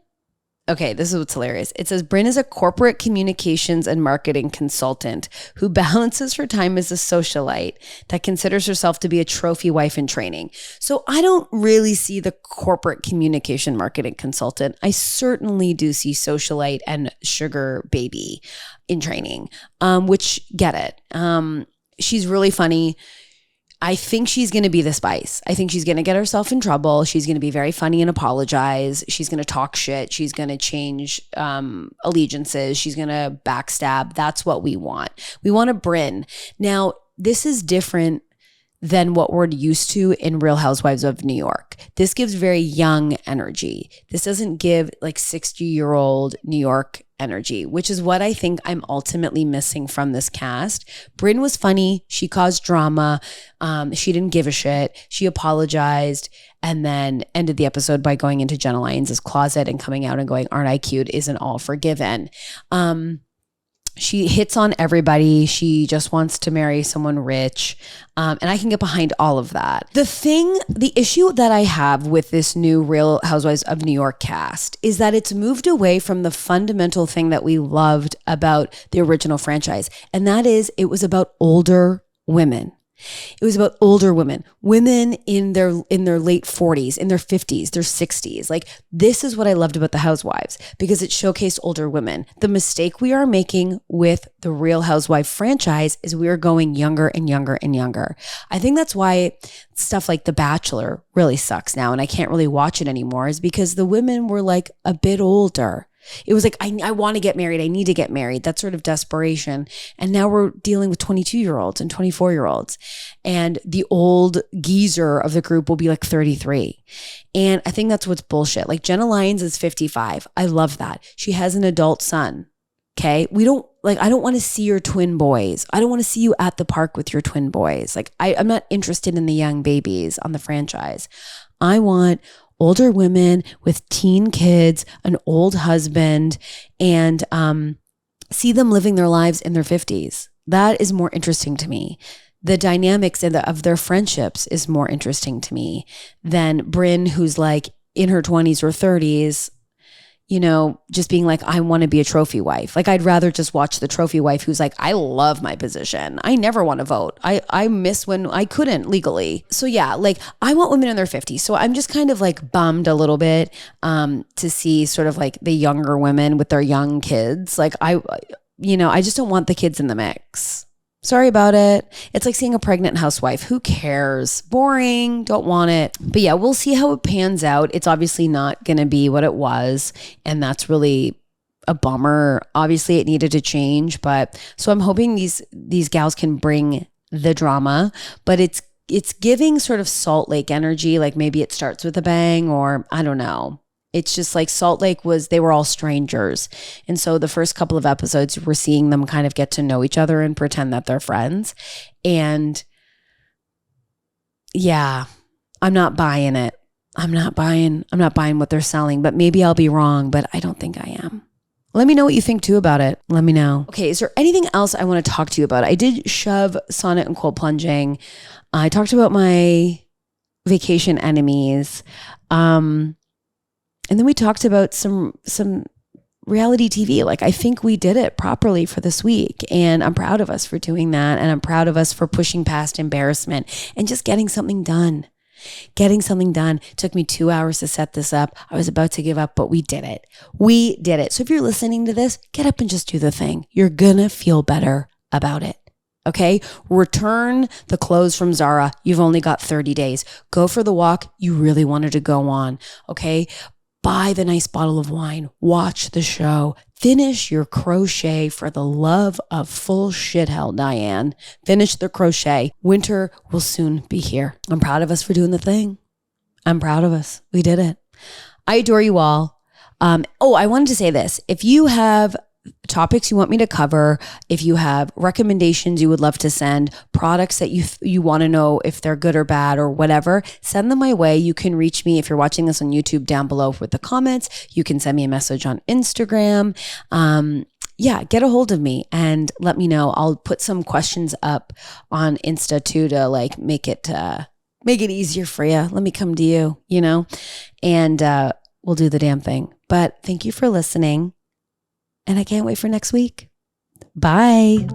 Okay, this is what's hilarious. It says Brynn is a corporate communications and marketing consultant who balances her time as a socialite that considers herself to be a trophy wife in training. So I don't really see the corporate communication marketing consultant. I certainly do see socialite and sugar baby in training, which get it. She's really funny. I think she's going to be the spice. I think she's going to get herself in trouble. She's going to be very funny and apologize. She's going to talk shit. She's going to change allegiances. She's going to backstab. That's what we want. We want a Brynn. Now, this is different than what we're used to in Real Housewives of New York. This gives very young energy. This doesn't give like 60-year-old New York energy, which is what I think I'm ultimately missing from this cast. Brynn was funny. She caused drama. She didn't give a shit. She apologized and then ended the episode by going into Jenna Lyons' closet and coming out and going, aren't I cute? Isn't all forgiven? She hits on everybody. She just wants to marry someone rich. And I can get behind all of that. The issue that I have with this new Real Housewives of New York cast is that it's moved away from the fundamental thing that we loved about the original franchise. And that is it was about older women. It was about older women in their late 40s, in their 50s, their 60s. Like, this is what I loved about the Housewives, because it showcased older women. The mistake we are making with the Real Housewife franchise is we are going younger and younger and younger. I think that's why stuff like The Bachelor really sucks now, and I can't really watch it anymore, is because the women were like a bit older. It was like, I want to get married. I need to get married. That sort of desperation. And now we're dealing with 22-year-olds and 24-year-olds. And the old geezer of the group will be like 33. And I think that's what's bullshit. Like, Jenna Lyons is 55. I love that. She has an adult son. Okay. I don't want to see your twin boys. I don't want to see you at the park with your twin boys. Like, I'm not interested in the young babies on the franchise. I want older women with teen kids, an old husband, and see them living their lives in their 50s. That is more interesting to me. The dynamics of their friendships is more interesting to me than Brynn, who's like in her 20s or 30s, just being like, I want to be a trophy wife. Like, I'd rather just watch the trophy wife who's like, I love my position. I never want to vote. I miss when I couldn't legally. So yeah, like, I want women in their 50s. So I'm just kind of like bummed a little bit to see sort of like the younger women with their young kids. Like, I just don't want the kids in the mix. Sorry about it. It's like seeing a pregnant housewife. Who cares? Boring. Don't want it. But yeah, we'll see how it pans out. It's obviously not going to be what it was. And that's really a bummer. Obviously, it needed to change. But so I'm hoping these gals can bring the drama. But it's giving sort of Salt Lake energy. Like, maybe it starts with a bang, or I don't know. It's just like Salt Lake they were all strangers. And so the first couple of episodes, we're seeing them kind of get to know each other and pretend that they're friends. And yeah, I'm not buying it. I'm not buying what they're selling, but maybe I'll be wrong, but I don't think I am. Let me know what you think too about it. Let me know. Okay, is there anything else I want to talk to you about? I did shove sauna and cold plunging. I talked about my vacation enemies. And then we talked about some reality TV. Like, I think we did it properly for this week. And I'm proud of us for doing that. And I'm proud of us for pushing past embarrassment and just getting something done. Took me 2 hours to set this up. I was about to give up, but we did it. So if you're listening to this, get up and just do the thing. You're gonna feel better about it. Okay? Return the clothes from Zara. You've only got 30 days. Go for the walk you really wanted to go on. Okay? Buy the nice bottle of wine, watch the show, finish your crochet for the love of full shit hell, Diane. Finish the crochet. Winter will soon be here. I'm proud of us for doing the thing. I'm proud of us. We did it. I adore you all. I wanted to say this. If you have topics you want me to cover, if you have recommendations you would love to send, products that you want to know if they're good or bad or whatever, send them my way. You can reach me if you're watching this on YouTube down below with the comments. You can send me a message on Instagram. Get a hold of me and let me know. I'll put some questions up on Insta too to like make it easier for you. Let me come to you, and we'll do the damn thing. But thank you for listening. And I can't wait for next week. Bye.